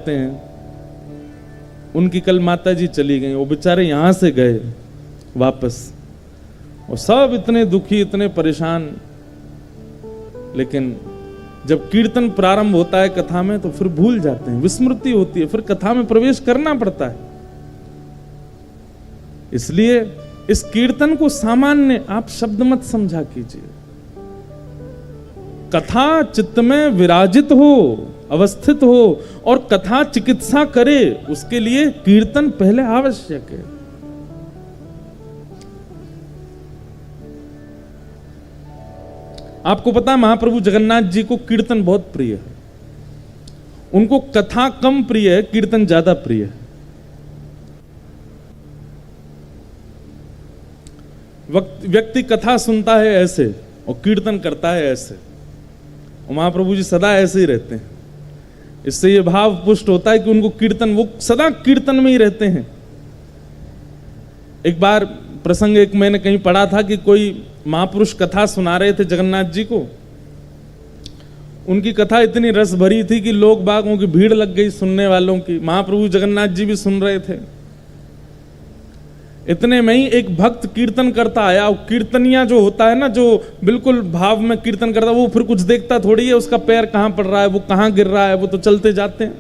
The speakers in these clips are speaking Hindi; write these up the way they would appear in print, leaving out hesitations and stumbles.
जाते हैं। उनकी कल माता जी चली गई, वो बेचारे यहां से गए वापस और सब इतने दुखी, इतने परेशान। लेकिन जब कीर्तन प्रारंभ होता है कथा में तो फिर भूल जाते हैं, विस्मृति होती है, फिर कथा में प्रवेश करना पड़ता है। इसलिए इस कीर्तन को सामान्य आप शब्द मत समझा कीजिए। कथा चित्त में विराजित हो, अवस्थित हो और कथा चिकित्सा करे, उसके लिए कीर्तन पहले आवश्यक है। आपको पता है महाप्रभु जगन्नाथ जी को कीर्तन बहुत प्रिय है। उनको कथा कम प्रिय है, कीर्तन ज्यादा प्रिय है। व्यक्ति कथा सुनता है ऐसे और कीर्तन करता है ऐसे, और महाप्रभु जी सदा ऐसे ही रहते हैं। इससे यह भाव पुष्ट होता है कि उनको कीर्तन, वो सदा कीर्तन में ही रहते हैं। एक बार प्रसंग एक मैंने कहीं पढ़ा था कि कोई महापुरुष कथा सुना रहे थे जगन्नाथ जी को। उनकी कथा इतनी रस भरी थी कि लोग बागों की भीड़ लग गई सुनने वालों की। महाप्रभु जगन्नाथ जी भी सुन रहे थे। इतने में ही एक भक्त कीर्तन करता आया। कीर्तनिया जो होता है ना, जो बिल्कुल भाव में कीर्तन करता, वो फिर कुछ देखता थोड़ी है उसका पैर कहां पड़ रहा है, वो कहां गिर रहा है, वो तो चलते जाते हैं।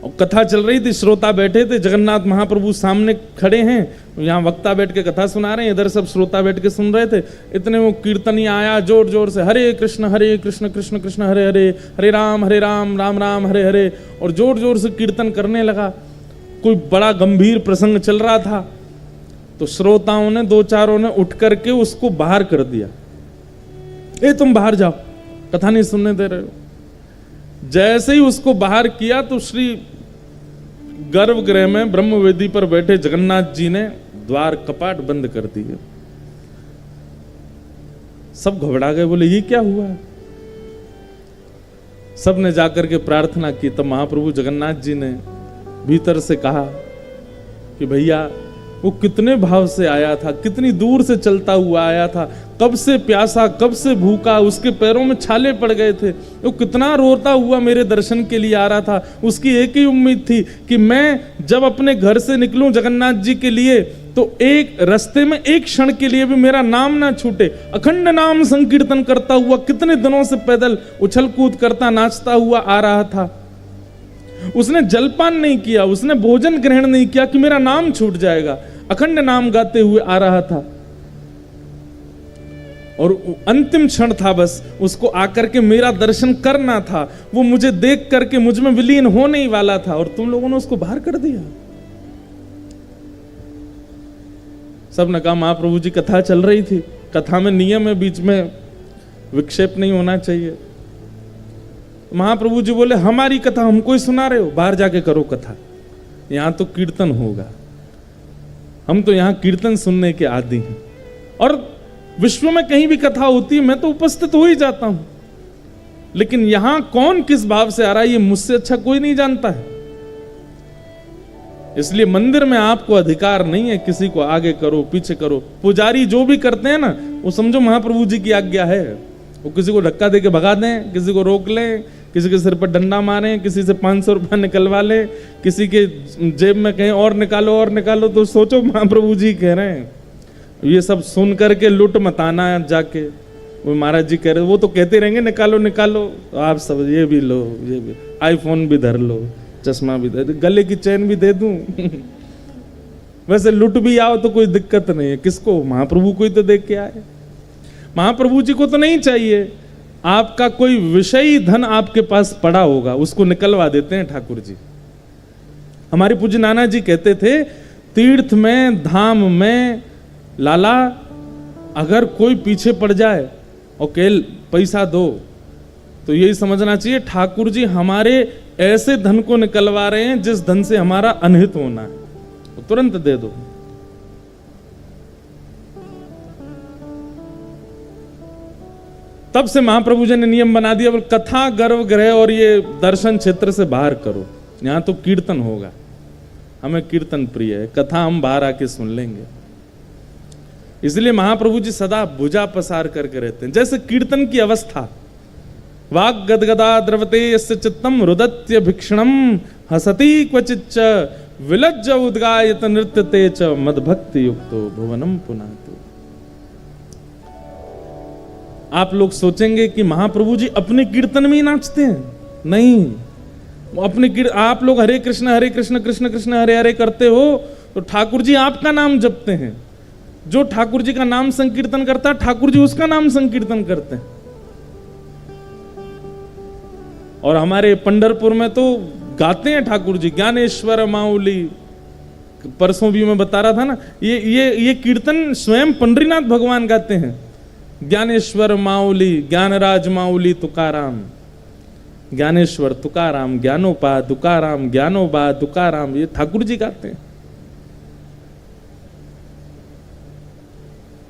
और कथा चल रही थी, श्रोता बैठे थे, जगन्नाथ महाप्रभु सामने खड़े हैं, यहाँ वक्ता बैठ के कथा सुना रहे हैं, इधर सब श्रोता बैठ के सुन रहे थे। इतने वो कीर्तनिया आया जोर जोर से, हरे कृष्ण कृष्ण कृष्ण हरे हरे, हरे राम राम राम हरे हरे, और जोर जोर से कीर्तन करने लगा। कोई बड़ा गंभीर प्रसंग चल रहा था, तो श्रोताओं ने, दो चारों ने उठ करके उसको बाहर कर दिया। ए तुम बाहर जाओ, कथा नहीं सुनने दे रहे हो। जैसे ही उसको बाहर किया तो श्री गर्भगृह में ब्रह्मवेदी पर बैठे जगन्नाथ जी ने द्वार कपाट बंद कर दिए। सब घबरा गए, बोले ये क्या हुआ। सब ने जाकर के प्रार्थना की। तब महाप्रभु जगन्नाथ जी ने भीतर से कहा कि भैया वो कितने भाव से आया था, कितनी दूर से चलता हुआ आया था, कब से प्यासा, कब से भूखा, उसके पैरों में छाले पड़ गए थे, वो कितना रोता हुआ मेरे दर्शन के लिए आ रहा था। उसकी एक ही उम्मीद थी कि मैं जब अपने घर से निकलूं जगन्नाथ जी के लिए, तो एक रास्ते में एक क्षण के लिए भी मेरा नाम ना छूटे। अखंड नाम संकीर्तन करता हुआ कितने दिनों से पैदल उछल कूद करता, नाचता हुआ आ रहा था। उसने जलपान नहीं किया, उसने भोजन ग्रहण नहीं किया कि मेरा नाम छूट जाएगा। अखंड नाम गाते हुए आ रहा था और अंतिम क्षण था, बस उसको आकर के मेरा दर्शन करना था। वो मुझे देख करके मुझ में विलीन होने ही वाला था और तुम लोगों ने उसको बाहर कर दिया। सब ने कहा महाप्रभु जी कथा चल रही थी, कथा में नियम है, बीच में विक्षेप नहीं होना चाहिए। महाप्रभु जी बोले हमारी कथा हमको ही सुना रहे हो, बाहर जाके करो कथा, यहां तो कीर्तन होगा। हम तो यहां कीर्तन सुनने के आदी हैं और विश्व में कहीं भी कथा होती है मैं तो उपस्थित हो ही जाता हूं, लेकिन यहां कौन किस भाव से आ रहा है ये मुझसे अच्छा कोई नहीं जानता है। इसलिए मंदिर में आपको अधिकार नहीं है किसी को आगे करो पीछे करो। पुजारी जो भी करते हैं ना, वो समझो महाप्रभु जी की आज्ञा है। वो किसी को धक्का देके भगा दें, किसी को रोक लें, किसी के सिर पर डंडा मारें, किसी से 500 रुपया निकलवा ले, किसी के जेब में कहीं और निकालो, तो सोचो महाप्रभु जी कह रहे हैं। ये सब सुन करके लुट मत आना जाके। वो महाराज जी कह रहे, वो तो कहते रहेंगे निकालो, तो आप सब ये भी लो, ये भी, आईफोन भी धर लो, चश्मा भी दे दो, गले की चैन भी दे दूं। वैसे लुट भी आओ तो कोई दिक्कत नहीं है। किसको? महाप्रभु को ही तो देख के आए। महाप्रभु जी को तो नहीं चाहिए, आपका कोई विषयी धन आपके पास पड़ा होगा, उसको निकलवा देते हैं ठाकुर जी। हमारे पूज्य नाना जी कहते थे, तीर्थ में धाम में लाला अगर कोई पीछे पड़ जाए और केल पैसा दो, तो यही समझना चाहिए ठाकुर जी हमारे ऐसे धन को निकलवा रहे हैं जिस धन से हमारा अनहित होना है, तो तुरंत दे दो। तब से महाप्रभु जी ने नियम बना दिया, कथा गर्भगृह और ये दर्शन क्षेत्र से बाहर करो, यहां तो कीर्तन होगा। हमें कीर्तन प्रिय है, कथा हम बाहर आके सुन लेंगे। इसलिए महाप्रभु जी सदा भुजा पसार करके रहते हैं। जैसे कीर्तन की अवस्था, वाग गदगदा द्रवते यस्य चित्तम रुदत्य भिक्षणम हसति क्वचिच्च विलज्ज उद्गायत नृत्यते च मदभक्ति युक्तो भुवनम पुनातु। आप लोग सोचेंगे कि महाप्रभु जी अपने कीर्तन में ही नाचते हैं, नहीं। अपने आप लोग हरे कृष्ण कृष्ण कृष्ण हरे हरे करते हो तो ठाकुर जी आपका नाम जपते हैं। जो ठाकुर जी का नाम संकीर्तन करता है ठाकुर जी उसका नाम संकीर्तन करते हैं। और हमारे पंढरपुर में तो गाते हैं ठाकुर जी ज्ञानेश्वर माउली। परसों भी मैं बता रहा था ना, ये कीर्तन स्वयं पंडरीनाथ भगवान गाते हैं। ज्ञानेश्वर माउली ज्ञानराज माउली तुकाराम, ज्ञानेश्वर तुकाराम, ज्ञानोपा तुकाराम, ज्ञानोबा तुकाराम, ये ठाकुर जी गाते हैं।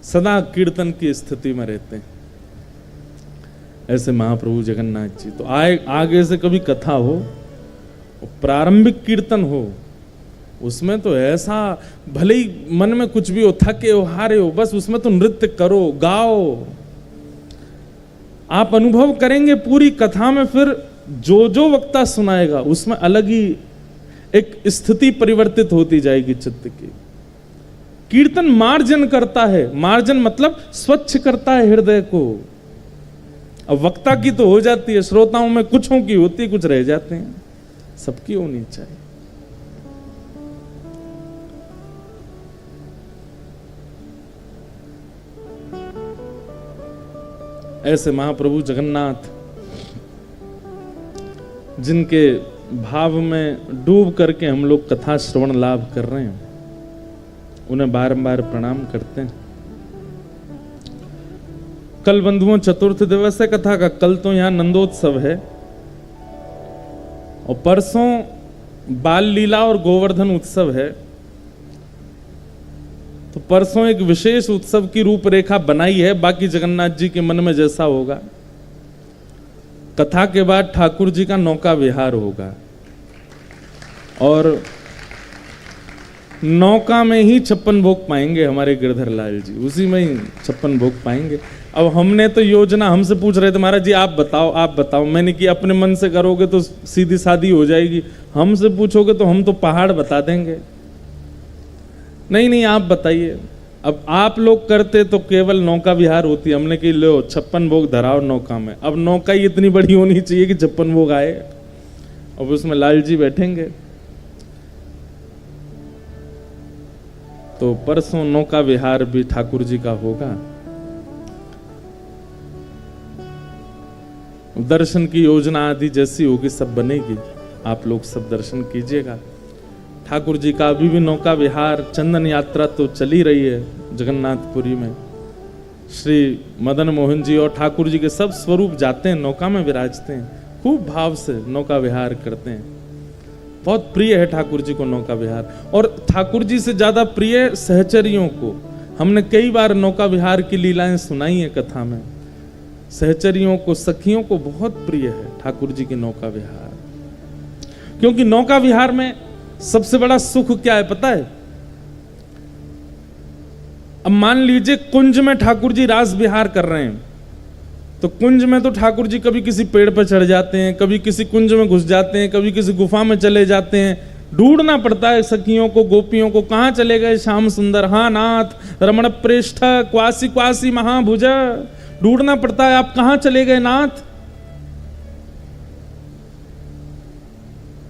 सदा कीर्तन की स्थिति में रहते हैं ऐसे महाप्रभु जगन्नाथ जी। तो आगे से कभी कथा हो, प्रारंभिक कीर्तन हो, उसमें तो ऐसा, भले ही मन में कुछ भी हो, थके हो, हारे हो, बस उसमें तो नृत्य करो, गाओ। आप अनुभव करेंगे पूरी कथा में, फिर जो जो वक्ता सुनाएगा उसमें अलग ही एक स्थिति परिवर्तित होती जाएगी चित्त की। कीर्तन मार्जन करता है, मार्जन मतलब स्वच्छ करता है हृदय को। अब वक्ता की तो हो जाती है, श्रोताओं में कुछों की होती है, कुछ रह जाते हैं, सबकी होनी चाहिए। ऐसे महाप्रभु जगन्नाथ जिनके भाव में डूब करके हम लोग कथा श्रवण लाभ कर रहे हैं, उन्हें बारंबार प्रणाम करते हैं। कल बंधुओं चतुर्थ दिवस है कथा का, कल तो यहां नंदोत्सव है और परसों बाल लीला और गोवर्धन उत्सव है। तो परसों एक विशेष उत्सव की रूपरेखा बनाई है, बाकी जगन्नाथ जी के मन में जैसा होगा। कथा के बाद ठाकुर जी का नौका विहार होगा और नौका में ही 56 भोग पाएंगे हमारे गिरधर लाल जी, उसी में ही 56 भोग पाएंगे। अब हमने तो योजना, हमसे पूछ रहे थे महाराज जी आप बताओ। मैंने कि अपने मन से करोगे तो सीधी सादी हो जाएगी, हमसे पूछोगे तो हम तो पहाड़ बता देंगे। नहीं आप बताइए। अब आप लोग करते तो केवल नौका विहार होती, हमने कि लो 56 भोग धराओ नौका में। अब नौका ही इतनी बड़ी होनी चाहिए कि 56 भोग आए, अब उसमें लाल जी बैठेंगे। तो परसों नौका विहार भी ठाकुर जी का होगा। दर्शन की योजना आदि जैसी होगी सब बनेगी, आप लोग सब दर्शन कीजिएगा। ठाकुर जी का अभी भी नौका विहार, चंदन यात्रा तो चली रही है जगन्नाथपुरी में। श्री मदन मोहन जी और ठाकुर जी के सब स्वरूप जाते हैं, नौका में विराजते हैं, खूब भाव से नौका विहार करते हैं। बहुत प्रिय है ठाकुर जी को नौका विहार, और ठाकुर जी से ज्यादा प्रिय सहचरियों को। हमने कई बार नौका विहार की लीलाएं सुनाई है कथा में। सहचरियों को, सखियों को बहुत प्रिय है ठाकुर जी की नौका विहार, क्योंकि नौका विहार में सबसे बड़ा सुख क्या है पता है? अब मान लीजिए कुंज में ठाकुर जी रास विहार कर रहे हैं, तो कुंज में तो ठाकुर जी कभी किसी पेड़ पर चढ़ जाते हैं, कभी किसी कुंज में घुस जाते हैं, कभी किसी गुफा में चले जाते हैं। ढूंढना पड़ता है सखियों को, गोपियों को, कहां चले गए श्याम सुंदर, हाँ नाथ, रमण प्रेष्ठ, क्वासी क्वासी महाभुज। ढूंढना पड़ता है, आप कहां चले गए नाथ।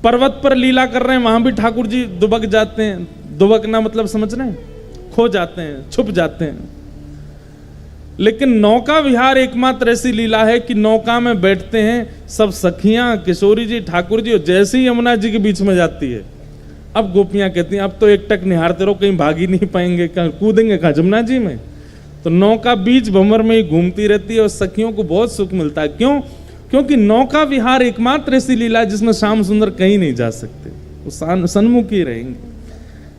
पर्वत पर लीला कर रहे हैं, वहां भी ठाकुर जी दुबक जाते हैं। दुबकना मतलब समझ रहे हैं, खो जाते हैं, छुप जाते हैं। लेकिन नौका विहार एकमात्र ऐसी लीला है कि नौका में बैठते हैं सब सखियां, किशोरी जी, ठाकुर जी, और जैसे ही यमुना जी के बीच में जाती है, अब गोपियां कहती हैं अब तो एक टक निहारते रहो, कहीं भाग ही नहीं पाएंगे, कहीं कूदेंगे कहाँ जमुना जी में। तो नौका बीच भंवर में ही घूमती रहती है और सखियों को बहुत सुख मिलता है। क्यों? क्योंकि नौका विहार एकमात्र ऐसी लीला है जिसमें श्याम सुंदर कहीं नहीं जा सकते, वो सन्मुख ही रहेंगे।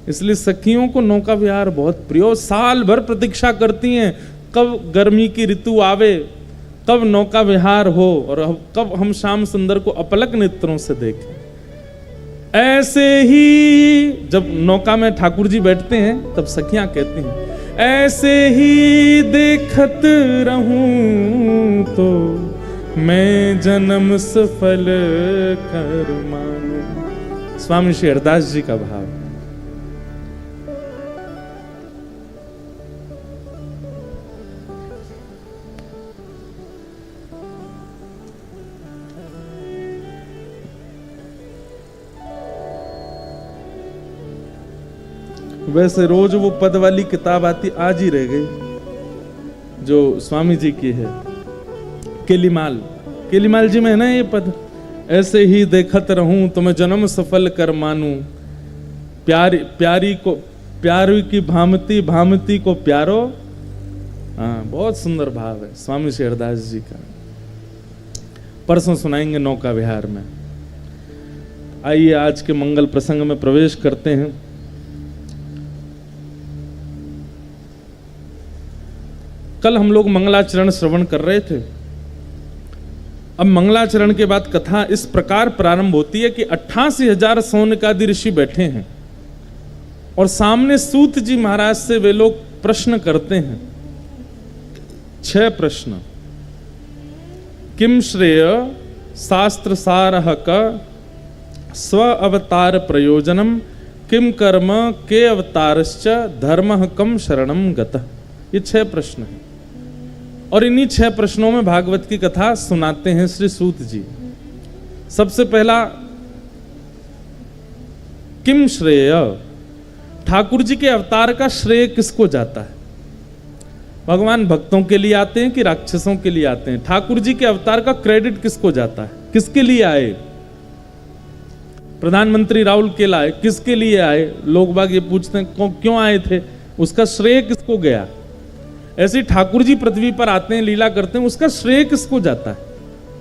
इसलिए सखियों को नौका विहार बहुत प्रिय, साल भर प्रतीक्षा करती हैं कब गर्मी की ऋतु आवे, कब नौका विहार हो और कब हम श्याम सुंदर को अपलक नेत्रों से देखें। ऐसे ही जब नौका में ठाकुर जी बैठते हैं तब सखियां कहती हैं ऐसे ही देखत रहूं तो मैं जन्म सफल कर मानूं। स्वामी श्री हरदास जी का भाव। वैसे रोज वो पद वाली किताब आती, आज ही रह गई, जो स्वामी जी की है, केलीमाल जी में है ना ये पद, ऐसे ही देखत रहूं तुम्हें जन्म सफल कर मानूं, प्यारी की भामती को प्यारो। हाँ, बहुत सुंदर भाव है स्वामी श्री हरदास जी का। परसों सुनाएंगे नौका विहार में। आइए आज के मंगल प्रसंग में प्रवेश करते हैं। कल हम लोग मंगलाचरण श्रवण कर रहे थे। अब मंगलाचरण के बाद कथा इस प्रकार प्रारंभ होती है कि 88,000 सौनकादि ऋषि बैठे हैं और सामने सूत जी महाराज से वे लोग प्रश्न करते हैं। 6 प्रश्न। किम श्रेय शास्त्र सारह का स्व अवतार प्रयोजनम, किम कर्म के अवतारश्च धर्म कम शरणम गतः। ये 6 प्रश्न हैं और इन्हीं 6 प्रश्नों में भागवत की कथा सुनाते हैं श्री सूत जी। सबसे पहला, किम श्रेय, ठाकुर जी के अवतार का श्रेय किसको जाता है? भगवान भक्तों के लिए आते हैं कि राक्षसों के लिए आते हैं? ठाकुर जी के अवतार का क्रेडिट किसको जाता है? किसके लिए आए? प्रधानमंत्री राहुल केला आए, किसके लिए आए? लोग बाग ये पूछते हैं क्यों आए थे, उसका श्रेय किसको गया? ऐसे ठाकुर जी पृथ्वी पर आते हैं, लीला करते हैं, उसका श्रेय किसको जाता है?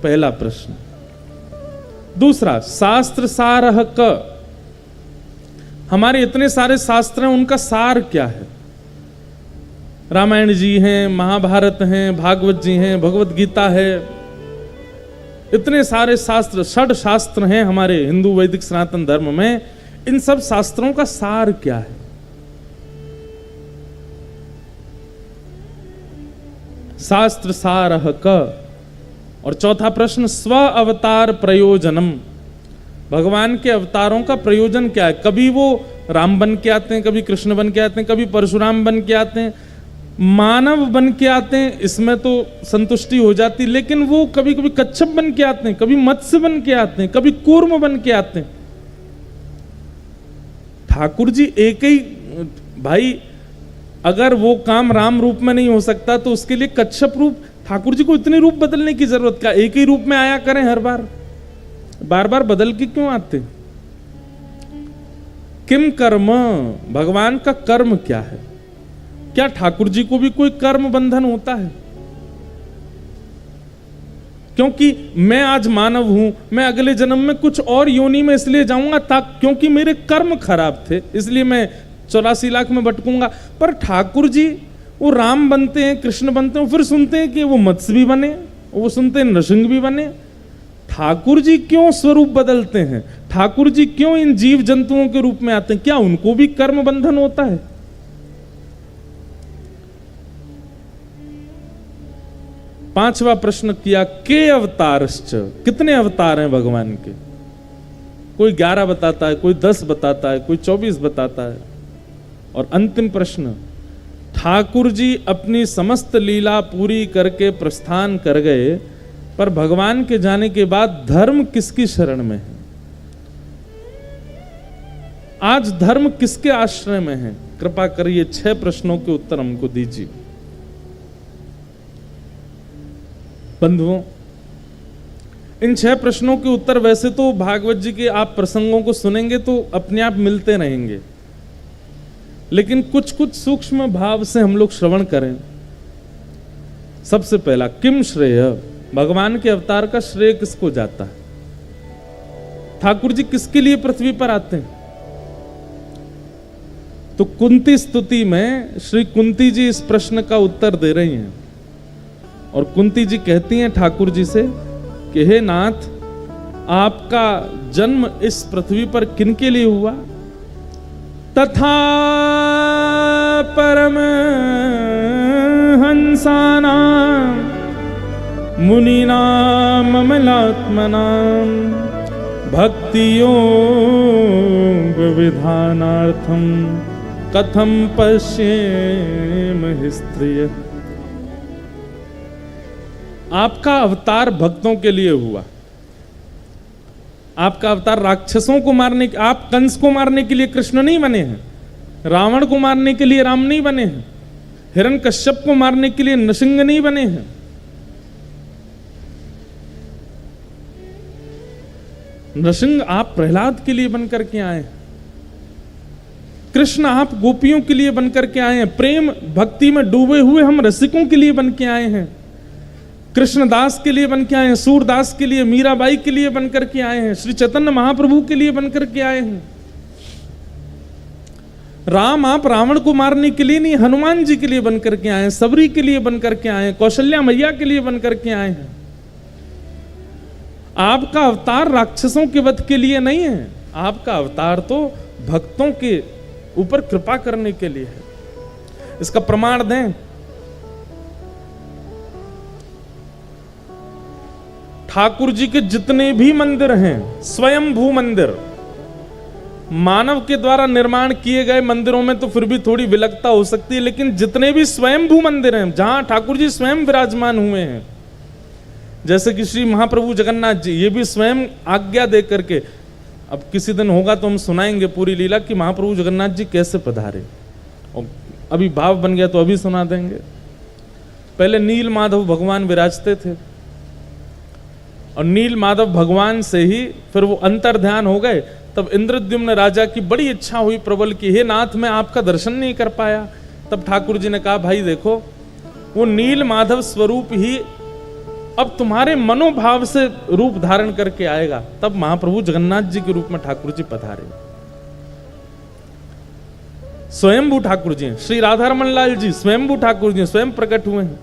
पहला प्रश्न। दूसरा, शास्त्र सारह क, हमारे इतने सारे शास्त्र हैं, उनका सार क्या है? रामायण जी हैं, महाभारत हैं, भागवत जी हैं, भगवत गीता है, इतने सारे शास्त्र, 6 शास्त्र हैं हमारे हिंदू वैदिक सनातन धर्म में। इन सब शास्त्रों का सार क्या है? शास्त्र सारह क। और चौथा प्रश्न, स्व अवतार प्रयोजनम, भगवान के अवतारों का प्रयोजन क्या है? कभी वो राम बन के आते हैं, कभी कृष्ण बन के आते हैं, कभी परशुराम बन के आते हैं, मानव बन के आते हैं, इसमें तो संतुष्टि हो जाती, लेकिन वो कभी कभी कच्छप बन के आते हैं, कभी मत्स्य बन के आते हैं, कभी कूर्म बन के आते हैं। ठाकुर जी एक ही भाई, अगर वो काम राम रूप में नहीं हो सकता तो उसके लिए कच्छप रूप, ठाकुर जी को इतने रूप बदलने की जरूरत क्या? एक ही रूप में आया करें हर बार, बार बार बदल के क्यों आते? किम कर्म, भगवान का कर्म क्या है? क्या ठाकुर जी को भी कोई कर्म बंधन होता है? क्योंकि मैं आज मानव हूं, मैं अगले जन्म में कुछ और योनि में इसलिए जाऊंगा क्योंकि मेरे कर्म खराब थे, इसलिए मैं 84 लाख में भटकूंगा। पर ठाकुर जी वो राम बनते हैं, कृष्ण बनते हैं, फिर सुनते हैं कि वो मत्स्य भी बने, वो सुनते हैं नृसिंह भी बने। ठाकुर जी क्यों स्वरूप बदलते हैं? ठाकुर जी क्यों इन जीव जंतुओं के रूप में आते हैं? क्या उनको भी कर्म बंधन होता है? पांचवा प्रश्न किया, के अवतारश्च, कितने अवतार हैं भगवान के? कोई 11 बताता है, कोई 10 बताता है, कोई 24 बताता है। और अंतिम प्रश्न, ठाकुर जी अपनी समस्त लीला पूरी करके प्रस्थान कर गए, पर भगवान के जाने के बाद धर्म किसकी शरण में है? आज धर्म किसके आश्रय में है? कृपा करिए 6 प्रश्नों के उत्तर हमको दीजिए। बंधुओं, इन 6 प्रश्नों के उत्तर वैसे तो भागवत जी के आप प्रसंगों को सुनेंगे तो अपने आप मिलते रहेंगे, लेकिन कुछ कुछ सूक्ष्म भाव से हम लोग श्रवण करें। सबसे पहला, किम श्रेय, भगवान के अवतार का श्रेय किसको जाता है? ठाकुर जी किसके लिए पृथ्वी पर आते हैं? तो कुंती स्तुति में श्री कुंती जी इस प्रश्न का उत्तर दे रही हैं और कुंती जी कहती हैं ठाकुर जी से कि हे नाथ, आपका जन्म इस पृथ्वी पर किनके लिए हुआ? तथा परम हंसानां मुनीनाम अमलात्मनाम भक्ति योग विधानार्थम कथम पश्येम स्त्रिय। आपका अवतार भक्तों के लिए हुआ। आपका अवतार राक्षसों को मारने, आप कंस को मारने के लिए कृष्ण नहीं बने हैं, रावण को मारने के लिए राम नहीं बने हैं, हिरण्यकश्यप को मारने के लिए नृसिंह नहीं बने हैं। नृसिंह आप प्रहलाद के लिए बनकर के आए हैं, कृष्ण आप गोपियों के लिए बनकर के आए हैं, प्रेम भक्ति में डूबे हुए हम रसिकों के लिए बन के आए हैं, कृष्णदास के लिए बन के आए हैं, सूरदास के लिए, मीराबाई के लिए बनकर के आए हैं, श्री चैतन्य महाप्रभु के लिए बनकर के आए हैं। राम आप रावण को मारने के लिए नहीं, हनुमान जी के लिए बनकर के आए हैं, सबरी के लिए बनकर के आए हैं, कौशल्या मैया के लिए बनकर के आए हैं। आपका अवतार राक्षसों के वध के लिए नहीं है, आपका अवतार तो भक्तों के ऊपर कृपा करने के लिए है। इसका प्रमाण दें, ठाकुर जी के जितने भी मंदिर हैं, स्वयंभू मंदिर, मानव के द्वारा निर्माण किए गए मंदिरों में तो फिर भी थोड़ी विलक्षणता हो सकती है, लेकिन जितने भी स्वयंभू मंदिर हैं जहां ठाकुर जी स्वयं विराजमान हुए हैं, जैसे कि श्री महाप्रभु जगन्नाथ जी, ये भी स्वयं आज्ञा दे करके, अब किसी दिन होगा तो हम सुनाएंगे पूरी लीला कि महाप्रभु जगन्नाथ जी कैसे पधारे, और अभी भाव बन गया तो अभी सुना देंगे। पहले नील माधव भगवान विराजते थे, और नील माधव भगवान से ही फिर वो अंतर ध्यान हो गए। तब इंद्रद्युम्न राजा की बड़ी इच्छा हुई प्रबल की, हे नाथ मैं आपका दर्शन नहीं कर पाया। तब ठाकुर जी ने कहा, भाई देखो वो नील माधव स्वरूप ही अब तुम्हारे मनोभाव से रूप धारण करके आएगा। तब महाप्रभु जगन्नाथ जी के रूप में ठाकुर जी पधारे, स्वयंभू ठाकुर जी हैं। श्री राधारमण लाल जी स्वयंभू ठाकुर जी स्वयं प्रकट हुए हैं,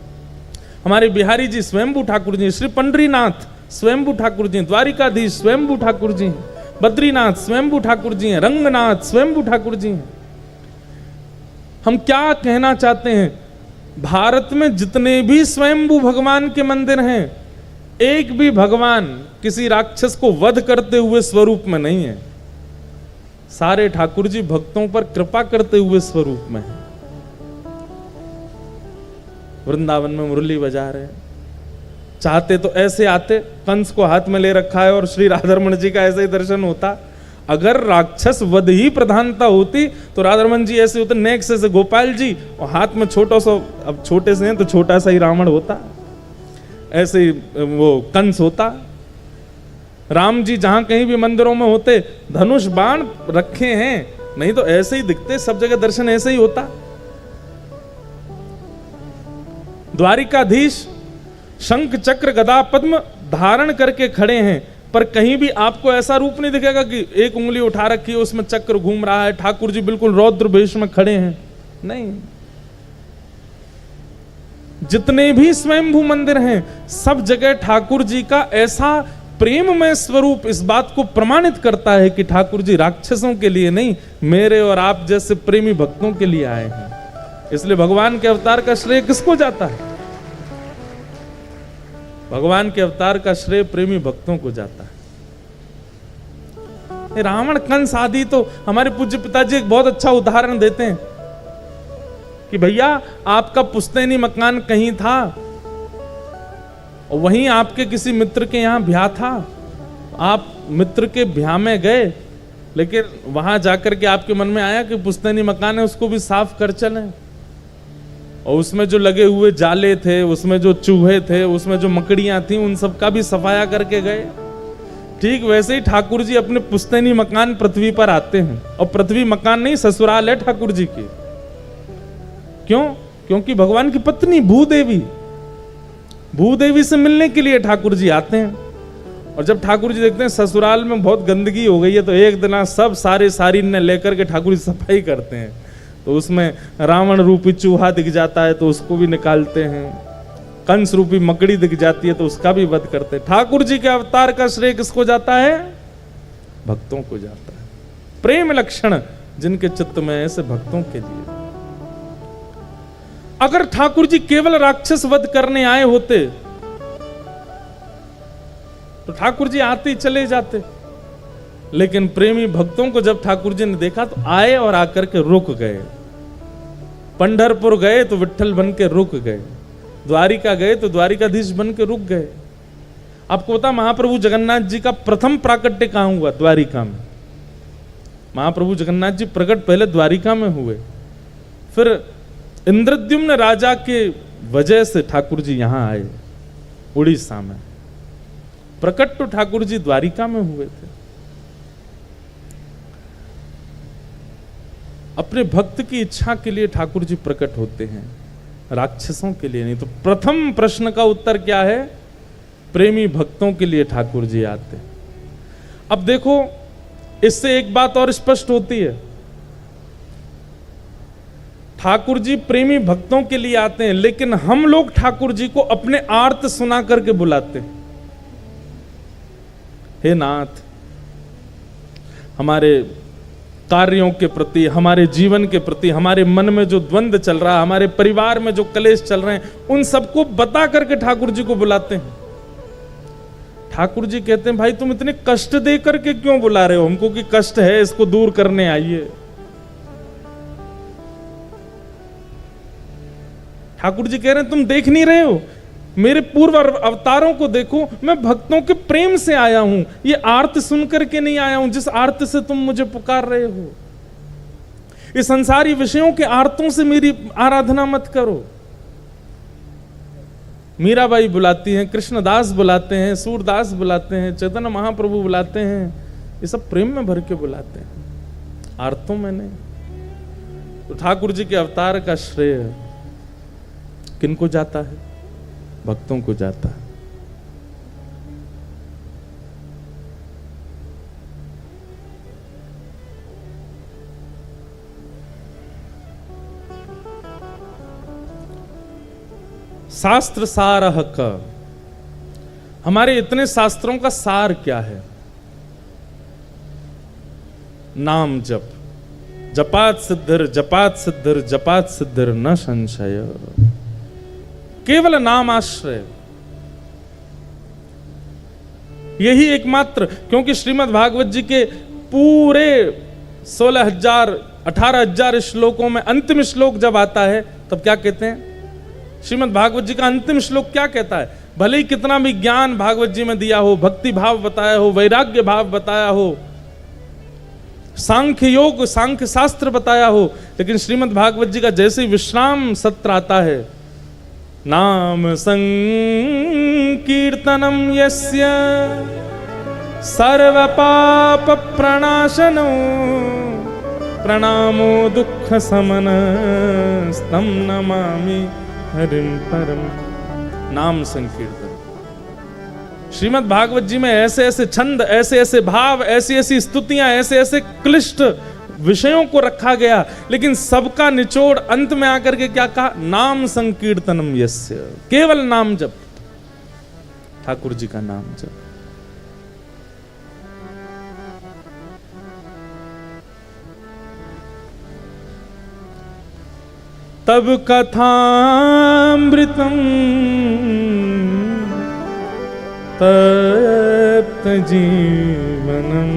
हमारे बिहारी जी स्वयंभू ठाकुर जी, श्री पंडरीनाथ स्वयंभू ठाकुर जी, द्वारिकाधीश स्वयंभू ठाकुर जी, बद्रीनाथ स्वयंभू ठाकुर जी हैं, रंगनाथ स्वयंभू ठाकुर जी हैं। हम क्या कहना चाहते हैं, भारत में जितने भी स्वयंभू भगवान के मंदिर हैं, एक भी भगवान किसी राक्षस को वध करते हुए स्वरूप में नहीं है, सारे ठाकुर जी भक्तों पर कृपा करते हुए स्वरूप में है। वृंदावन में मुरली बजा रहे हैं, चाहते तो ऐसे आते, कंस को हाथ में ले रखा है और श्री राधारमण जी का ऐसे ही दर्शन होता। अगर राक्षस वध ही प्रधानता होती तो राधारमण जी ऐसे होते, नेक्स्ट से गोपाल जी, और हाथ में छोटा सा, अब छोटे से हैं तो छोटा सा ही रावण होता, ऐसे ही वो कंस होता। राम जी जहां कहीं भी मंदिरों में होते धनुष बाण रखे हैं, नहीं तो ऐसे ही दिखते, सब जगह दर्शन ऐसे ही होता। द्वारिकाधीश शंख चक्र गदा पद्म धारण करके खड़े हैं, पर कहीं भी आपको ऐसा रूप नहीं दिखेगा कि एक उंगली उठा रखी है उसमें चक्र घूम रहा है, ठाकुर जी बिल्कुल रौद्र वेश में खड़े हैं, नहीं। जितने भी स्वयंभू मंदिर हैं सब जगह ठाकुर जी का ऐसा प्रेममय स्वरूप इस बात को प्रमाणित करता है कि ठाकुर जी राक्षसों के लिए नहीं, मेरे और आप जैसे प्रेमी भक्तों के लिए आए हैं। इसलिए भगवान के अवतार का श्रेय किसको जाता है? भगवान के अवतार का श्रेय प्रेमी भक्तों को जाता है। रावण कंस आदि तो हमारे पूज्य पिताजी एक बहुत अच्छा उदाहरण देते हैं कि भैया आपका पुश्तैनी मकान कहीं था और वहीं आपके किसी मित्र के यहां ब्याह था, आप मित्र के ब्याह में गए, लेकिन वहां जाकर के आपके मन में आया कि पुश्तैनी मकान है उसको भी साफ कर चलें, और उसमें जो लगे हुए जाले थे, उसमें जो चूहे थे, उसमें जो मकड़ियां थी, उन सब का भी सफाया करके गए। ठीक वैसे ही ठाकुर जी अपने पुश्तैनी मकान पृथ्वी पर आते हैं, और पृथ्वी मकान नहीं ससुराल है ठाकुर जी की। क्यों? क्योंकि भगवान की पत्नी भूदेवी से मिलने के लिए ठाकुर जी आते हैं। और जब ठाकुर जी देखते हैं ससुराल में बहुत गंदगी हो गई है, तो एक दिन सब सारे सारीन ने लेकर के ठाकुर जी सफाई करते हैं, तो उसमें रावण रूपी चूहा दिख जाता है तो उसको भी निकालते हैं, कंस रूपी मकड़ी दिख जाती है तो उसका भी वध करते हैं। ठाकुर जी के अवतार का श्रेय किसको जाता है? भक्तों को जाता है। प्रेम लक्षण जिनके चित्त में ऐसे भक्तों के लिए। अगर ठाकुर जी केवल राक्षस वध करने आए होते तो ठाकुर जी आते ही चले जाते। लेकिन प्रेमी भक्तों को जब ठाकुर जी ने देखा तो आए और आकर के रुक गए। पंढरपुर गए तो विट्ठल बन के रुक गए, द्वारिका गए तो द्वारिकाधीश बन के रुक गए। आपको पता महाप्रभु जगन्नाथ जी का प्रथम प्राकट्य कहां हुआ? द्वारिका में। महाप्रभु जगन्नाथ जी प्रकट पहले द्वारिका में हुए, फिर इंद्रद्युम्न राजा के वजह से ठाकुर जी यहां आए उड़ीसा में। प्रकट तो ठाकुर जी द्वारिका में हुए थे। अपने भक्त की इच्छा के लिए ठाकुर जी प्रकट होते हैं, राक्षसों के लिए नहीं। तो प्रथम प्रश्न का उत्तर क्या है? प्रेमी भक्तों के लिए ठाकुर जी आते। अब देखो, इससे एक बात और स्पष्ट होती है, ठाकुर जी प्रेमी भक्तों के लिए आते हैं, लेकिन हम लोग ठाकुर जी को अपने आर्त सुना करके बुलाते हैं। हे नाथ, हमारे कार्यों के प्रति, हमारे जीवन के प्रति, हमारे मन में जो द्वंद्व चल रहा है, हमारे परिवार में जो कलेश चल रहे हैं, उन सबको बता करके ठाकुर जी को बुलाते हैं। ठाकुर जी कहते हैं, भाई तुम इतने कष्ट दे करके क्यों बुला रहे हो हमको? कि कष्ट है, इसको दूर करने आइए। ठाकुर जी कह रहे हैं, तुम देख नहीं रहे हो? मेरे पूर्व अवतारों को देखो, मैं भक्तों के प्रेम से आया हूं, ये आर्त सुन करके नहीं आया हूं जिस आर्त से तुम मुझे पुकार रहे हो। ये संसारी विषयों के आर्तों से मेरी आराधना मत करो। मीराबाई बुलाती हैं, कृष्णदास बुलाते हैं, सूरदास बुलाते हैं, चैतन्य महाप्रभु बुलाते हैं, ये सब प्रेम में भर के बुलाते हैं, आर्तों में नहीं। तो ठाकुर जी के अवतार का श्रेय किनको जाता है? भक्तों को जाता है। शास्त्र सारः का, हमारे इतने शास्त्रों का सार क्या है? नाम जप, जपात सिद्धिर जपात सिद्धिर जपात सिद्धिर न संशय। केवल नाम आश्रय, यही एकमात्र। क्योंकि श्रीमद् भागवत जी के पूरे 16,000 18,000 श्लोकों में अंतिम श्लोक जब आता है तब क्या कहते हैं? श्रीमद् भागवत जी का अंतिम श्लोक क्या कहता है? भले ही कितना भी ज्ञान भागवत जी में दिया हो, भक्ति भाव बताया हो, वैराग्य भाव बताया हो, सांख्य योग, सांख्य शास्त्र बताया हो, लेकिन श्रीमद् भागवत जी का जैसे ही विश्राम सत्र आता है, नाम संकीर्तनम यस्य सर्व पाप प्रणाशनो प्रणामो दुख समन स्तम नमामि हरिम परम। नाम संकीर्तन। श्रीमद् भागवत जी में ऐसे ऐसे छंद, ऐसे ऐसे भाव, ऐसी ऐसी स्तुतियां, ऐसे ऐसे क्लिष्ट विषयों को रखा गया, लेकिन सबका निचोड़ अंत में आकर के क्या कहा? नाम संकीर्तनम यस्य, केवल नाम जप, ठाकुर जी का नाम जप। तब कथामृतम तप्त जीवनम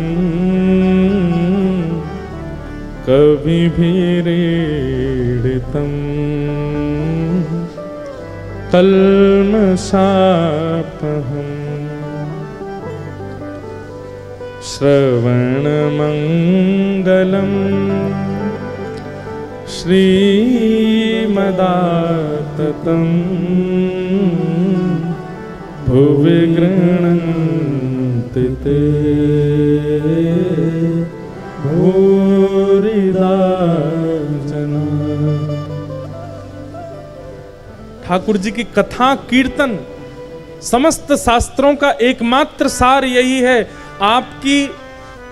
कवि भीरीडितम कल्मषापहम् श्रवणमंगलम श्रीमदाततं भुवि गृह्णन्ति ते भूरिदा जना। ठाकुर जी की कथा कीर्तन, समस्त शास्त्रों का एकमात्र सार यही है। आपकी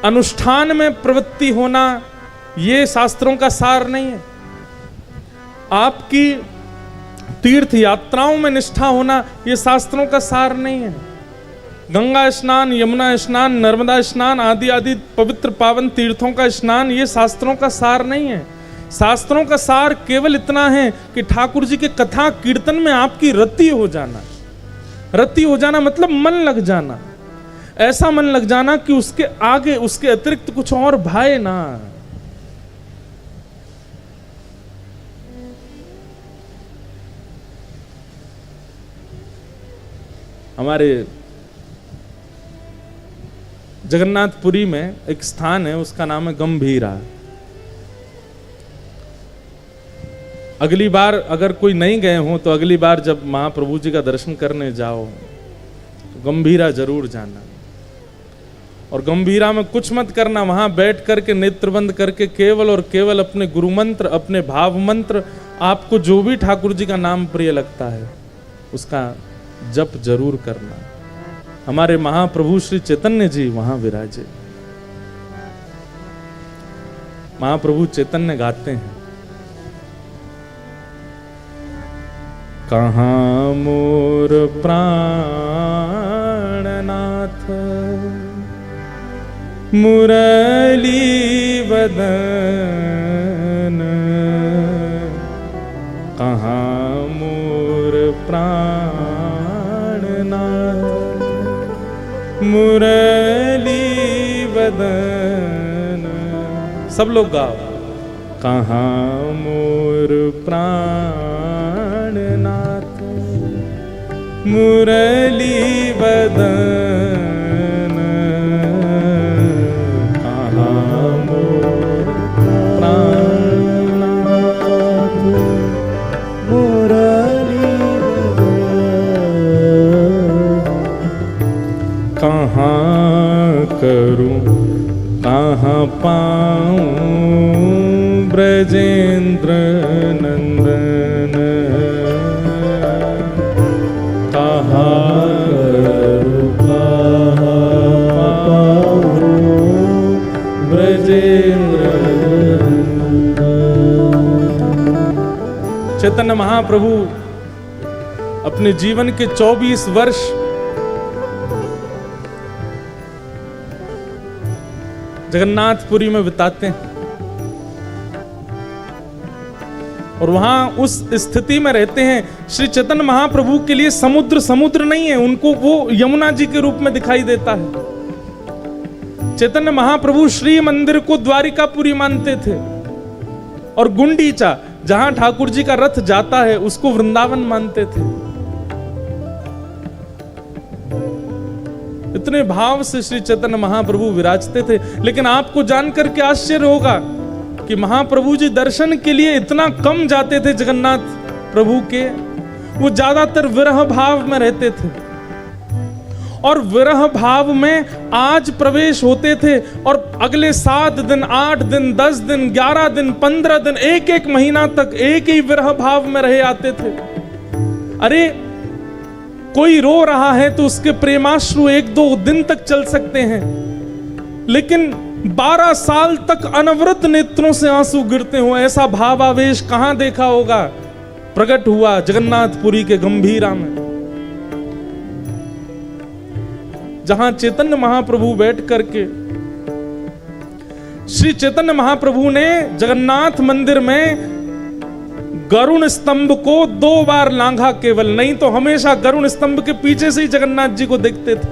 अनुष्ठान में प्रवृत्ति होना ये शास्त्रों का सार नहीं है। आपकी तीर्थ यात्राओं में निष्ठा होना ये शास्त्रों का सार नहीं है। गंगा स्नान, यमुना स्नान, नर्मदा स्नान आदि आदि पवित्र पावन तीर्थों का स्नान ये शास्त्रों का सार नहीं है। शास्त्रों का सार केवल इतना है कि ठाकुर जी के कथा कीर्तन में आपकी रति हो जाना। रति हो जाना मतलब मन लग जाना। ऐसा मन लग जाना कि उसके आगे उसके अतिरिक्त कुछ और भाए ना। हमारे जगन्नाथपुरी में एक स्थान है, उसका नाम है गंभीरा। अगली बार अगर कोई नहीं गए हो तो अगली बार जब महाप्रभु जी का दर्शन करने जाओ तो गंभीरा जरूर जाना। और गंभीरा में कुछ मत करना, वहां बैठ करके नेत्र बंद करके केवल और केवल अपने गुरु मंत्र, अपने भाव मंत्र, आपको जो भी ठाकुर जी का नाम प्रिय लगता है उसका जप जरूर करना। हमारे महाप्रभु श्री चैतन्य जी वहां विराजे। महाप्रभु चैतन्य गाते हैं, कहाँ मोर प्राणनाथ मुरली बदन, कहाँ मोर प्राणनाथ मुरली बदन। सब लोग गाओ, कहाँ मोर प्राणनाथ मुरली बदन, कहाँ मोर प्राणनाथ मुरली बदन। कहाँ करूं कहाँ पाऊं ब्रजेंद्र नंदन, कहाँ करूं कहाँ पाऊं ब्रजेंद्र नंदन। चैतन्य महाप्रभु अपने जीवन के 24 वर्ष जगन्नाथपुरी में बिताते हैं और वहां उस स्थिति में रहते हैं। श्री चैतन्य महाप्रभु के लिए समुद्र समुद्र नहीं है, उनको वो यमुना जी के रूप में दिखाई देता है। चैतन्य महाप्रभु श्री मंदिर को द्वारिकापुरी मानते थे और गुंडीचा जहां ठाकुर जी का रथ जाता है उसको वृंदावन मानते थे। इतने भाव से श्री चैतन्य महाप्रभु विराजते थे। लेकिन आपको जानकर के आश्चर्य होगा कि महाप्रभु जी दर्शन के लिए इतना कम जाते थे जगन्नाथ प्रभु के, वो ज्यादातर विरह भाव में रहते थे और विरह भाव में आज प्रवेश होते थे और अगले 7 दिन 8 दिन 10 दिन 11 दिन 15 दिन एक एक महीना तक एक ही विरह भाव में रहे आते थे। अरे कोई रो रहा है तो उसके प्रेमाश्रु 1-2 दिन तक चल सकते हैं, लेकिन 12 साल तक अनवरत नेत्रों से आंसू गिरते हो, ऐसा भावावेश कहां देखा होगा। प्रकट हुआ जगन्नाथपुरी के गंभीरा में, जहां चैतन्य महाप्रभु बैठ करके श्री चैतन्य महाप्रभु ने जगन्नाथ मंदिर में गरुण स्तंभ को 2 बार लांघा केवल, नहीं तो हमेशा गरुण स्तंभ के पीछे से ही जगन्नाथ जी को देखते थे।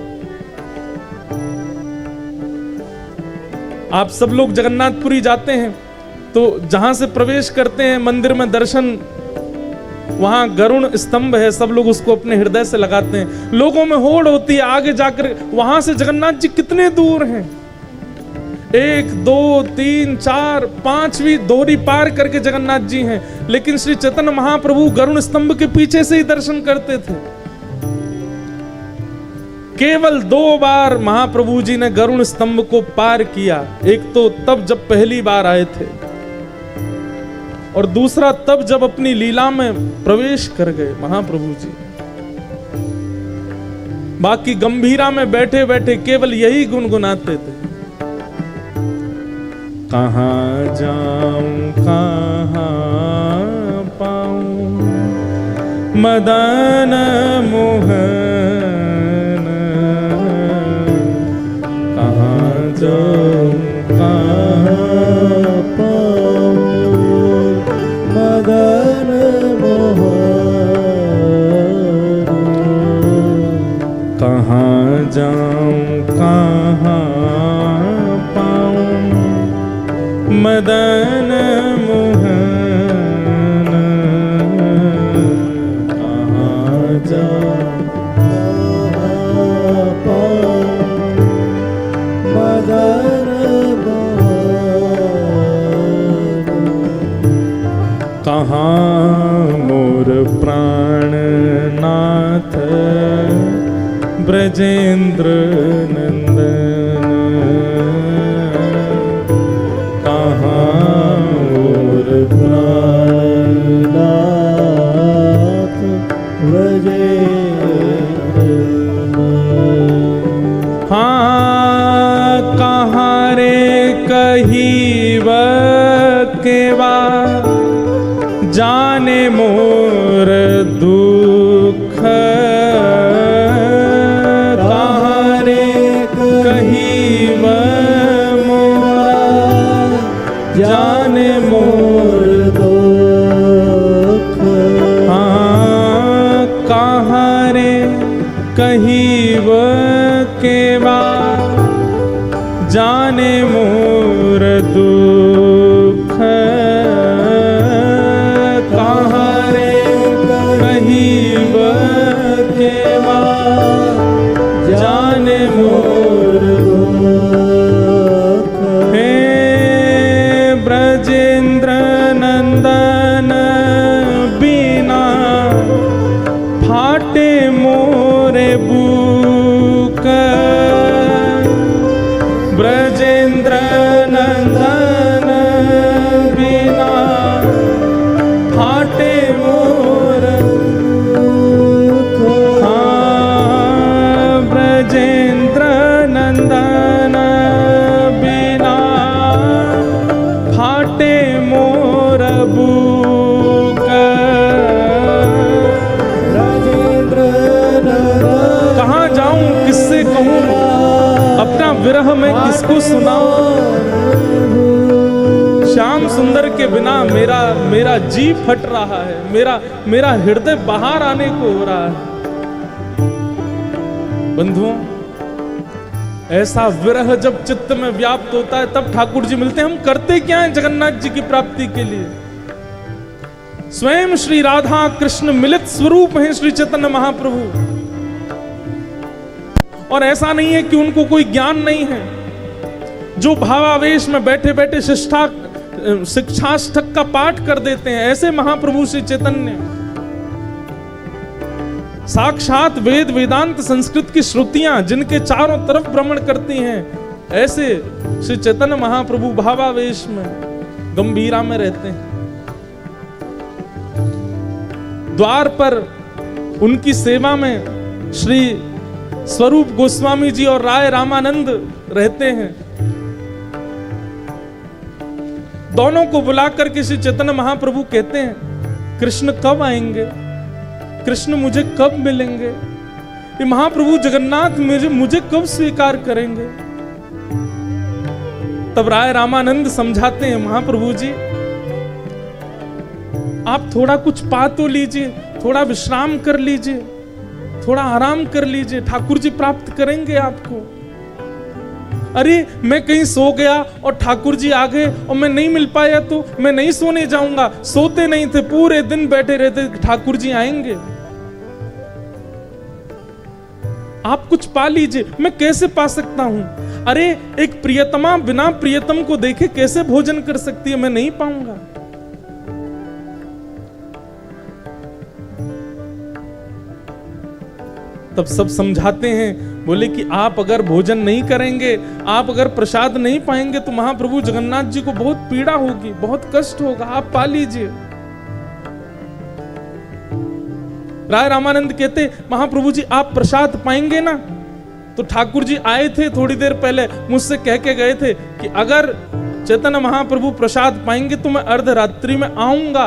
आप सब लोग जगन्नाथपुरी जाते हैं तो जहां से प्रवेश करते हैं मंदिर में दर्शन, वहां गरुण स्तंभ है, सब लोग उसको अपने हृदय से लगाते हैं। लोगों में होड़ होती है आगे जाकर, वहां से जगन्नाथ जी कितने दूर हैं, 1 2 3 4 5वीं दोहरी पार करके जगन्नाथ जी हैं, लेकिन श्री चैतन्य महाप्रभु गरुण स्तंभ के पीछे से ही दर्शन करते थे। केवल 2 बार महाप्रभु जी ने गरुण स्तंभ को पार किया, एक तो तब जब पहली बार आए थे और दूसरा तब जब अपनी लीला में प्रवेश कर गए महाप्रभु जी। बाकी गंभीरा में बैठे बैठे केवल यही गुनगुनाते थे, कहाँ जाऊं कहाँ पाऊं मदन मोहन, कहाँ जाऊं कहाँ पाऊं मदन मोहन, कहाँ जाऊं मदन मोहन कहाँ जाऊं मदन कहाँ मोर प्राणनाथ ब्रजेंद्र नंदन कहाँ मोर प्राणनाथ ब्रजेंद्र हाँ कहाँ रे कहीब केवा जाने मोर दुख कहाँ रे कहीब मोरा जाने मोर दुख हाँ कहाँ रे कहीब केवा जाने मोर दुख कहाँ रे कहीब केवा जाने मोर दुख हे ब्रजेंद्र नंदन बिना फाटे मोरे बुक ब्रजेंद्र नंदन बिना फाटे मोर हाँ ब्रजेंद्र नंदन बिना फाटे मोर बुक राजेंद्र कहाँ जाऊं किससे कहूं अपना विरह में किसको सुनाऊं श्याम सुंदर के बिना मेरा जी फट रहा है मेरा हृदय बाहर आने को हो रहा है बंधुओं ऐसा विरह जब चित्त में व्याप्त होता है तब ठाकुर जी मिलते हैं हम करते क्या हैं जगन्नाथ जी की प्राप्ति के लिए स्वयं श्री राधा कृष्ण मिलित स्वरूप हैं श्री चैतन्य महाप्रभु और ऐसा नहीं है कि उनको कोई ज्ञान नहीं है जो भावावेश में बैठे बैठे शिक्षाष्टक का पाठ कर देते हैं ऐसे महाप्रभु श्री चैतन्य साक्षात वेद वेदांत संस्कृत की श्रुतियां जिनके चारों तरफ भ्रमण करती हैं ऐसे श्री चैतन्य महाप्रभु भावावेश में गंभीरा में रहते हैं द्वार पर उनकी सेवा में श्री स्वरूप गोस्वामी जी और राय रामानंद रहते हैं दोनों को बुलाकर के श्री चैतन्य महाप्रभु कहते हैं कृष्ण कब आएंगे कृष्ण मुझे कब मिलेंगे ये महाप्रभु जगन्नाथ मुझे कब स्वीकार करेंगे तब राय रामानंद समझाते हैं महाप्रभु जी आप थोड़ा कुछ पा तो लीजिए थोड़ा विश्राम कर लीजिए थोड़ा आराम कर लीजिए ठाकुर जी प्राप्त करेंगे आपको अरे मैं कहीं सो गया और ठाकुर जी आ गए और मैं नहीं मिल पाया तो मैं नहीं सोने जाऊंगा सोते नहीं थे पूरे दिन बैठे रहते ठाकुर जी आएंगे आप कुछ पा लीजिए मैं कैसे पा सकता हूं अरे एक प्रियतमा बिना प्रियतम को देखे कैसे भोजन कर सकती है मैं नहीं पाऊंगा तब सब समझाते हैं बोले कि आप अगर भोजन नहीं करेंगे आप अगर प्रसाद नहीं पाएंगे तो महाप्रभु जगन्नाथ जी को बहुत पीड़ा होगी बहुत कष्ट होगा आप पा लीजिए राय रामानंद कहते महाप्रभु जी आप प्रसाद पाएंगे ना तो ठाकुर जी आए थे थोड़ी देर पहले मुझसे कह के गए थे कि अगर चैतन्य महाप्रभु प्रसाद पाएंगे तो मैं अर्धरात्रि में आऊंगा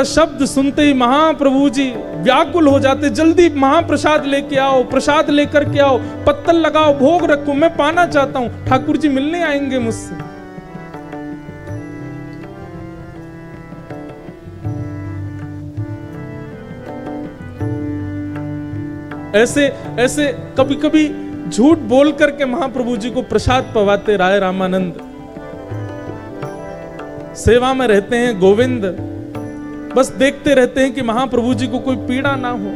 शब्द सुनते ही महाप्रभु जी व्याकुल हो जाते जल्दी महाप्रसाद लेके आओ प्रसाद लेकर के आओ पत्तल लगाओ भोग रखो मैं पाना चाहता हूं ठाकुर जी मिलने आएंगे मुझसे ऐसे ऐसे कभी कभी झूठ बोल करके महाप्रभु जी को प्रसाद पवाते राय रामानंद। सेवा में रहते हैं गोविंद, बस देखते रहते हैं कि महाप्रभु जी को कोई पीड़ा ना हो।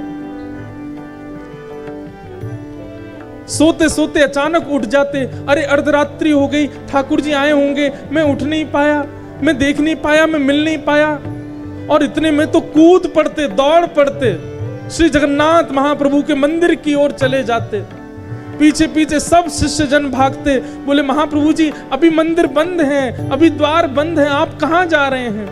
सोते सोते अचानक उठ जाते, अरे अर्धरात्रि हो गई, ठाकुर जी आए होंगे, मैं उठ नहीं पाया, मैं देख नहीं पाया, मैं मिल नहीं पाया। और इतने में तो कूद पड़ते, दौड़ पड़ते, श्री जगन्नाथ महाप्रभु के मंदिर की ओर चले जाते। पीछे पीछे सब शिष्य जन भागते, बोले महाप्रभु जी अभी मंदिर बंद है, अभी द्वार बंद है, आप कहां जा रहे हैं?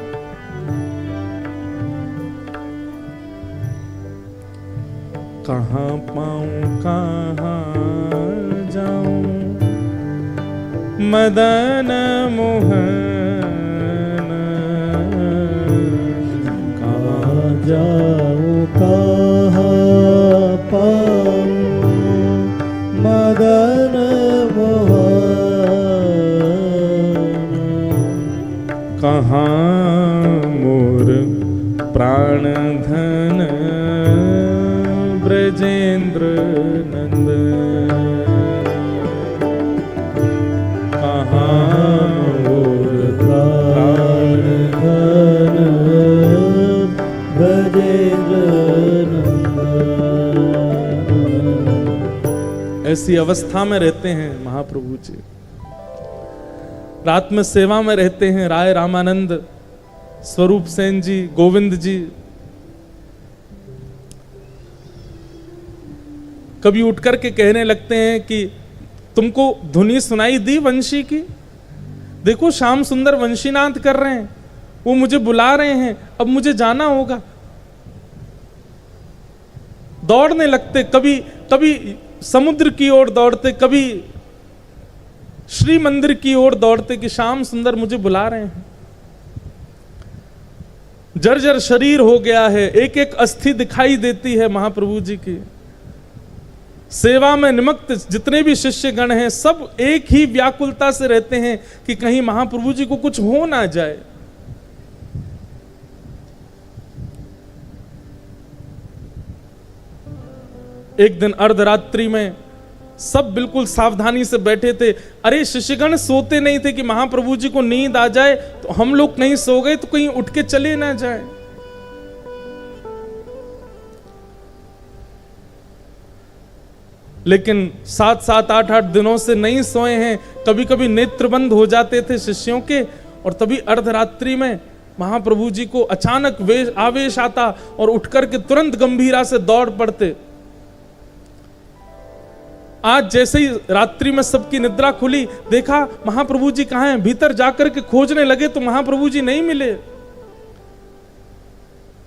कहां पाऊं कहां जाऊं मदन मोहन, कहाँ जाऊँ कहाँ पाऊँ मदन मोहन, कहाँ मोर प्राण धन ब्रजेंद्र नंदन, कहाँ मोर प्राण धन ब्रजेंद्र नंदन। ऐसी अवस्था में रहते हैं महाप्रभु जी। रात में सेवा में रहते हैं राय रामानंद, स्वरूप सेन जी, गोविंद जी। कभी उठ करके कहने लगते हैं कि तुमको धुनी सुनाई दी वंशी की? देखो श्याम सुंदर वंशीनाथ कर रहे हैं, वो मुझे बुला रहे हैं, अब मुझे जाना होगा। दौड़ने लगते, कभी कभी समुद्र की ओर दौड़ते, कभी श्री मंदिर की ओर दौड़ते कि श्याम सुंदर मुझे बुला रहे हैं। जर्जर शरीर हो गया है, एक एक अस्थि दिखाई देती है महाप्रभु जी की। सेवा में निमग्न जितने भी शिष्य गण हैं सब एक ही व्याकुलता से रहते हैं कि कहीं महाप्रभु जी को कुछ हो ना जाए। एक दिन अर्धरात्रि में सब बिल्कुल सावधानी से बैठे थे। अरे शिष्यगण सोते नहीं थे कि महाप्रभु जी को नींद आ जाए तो हम लोग कहीं सो गए तो कहीं उठ के चले ना जाए। लेकिन 7-7, 8-8 दिनों से नहीं सोए हैं। कभी कभी नेत्र बंद हो जाते थे शिष्यों के, और तभी अर्धरात्रि में महाप्रभु जी को अचानक आवेश आता और उठकर के तुरंत गंभीरा से दौड़ पड़ते। आज जैसे ही रात्रि में सबकी निद्रा खुली, देखा महाप्रभु जी कहाँ हैं। भीतर जाकर के खोजने लगे तो महाप्रभु जी नहीं मिले।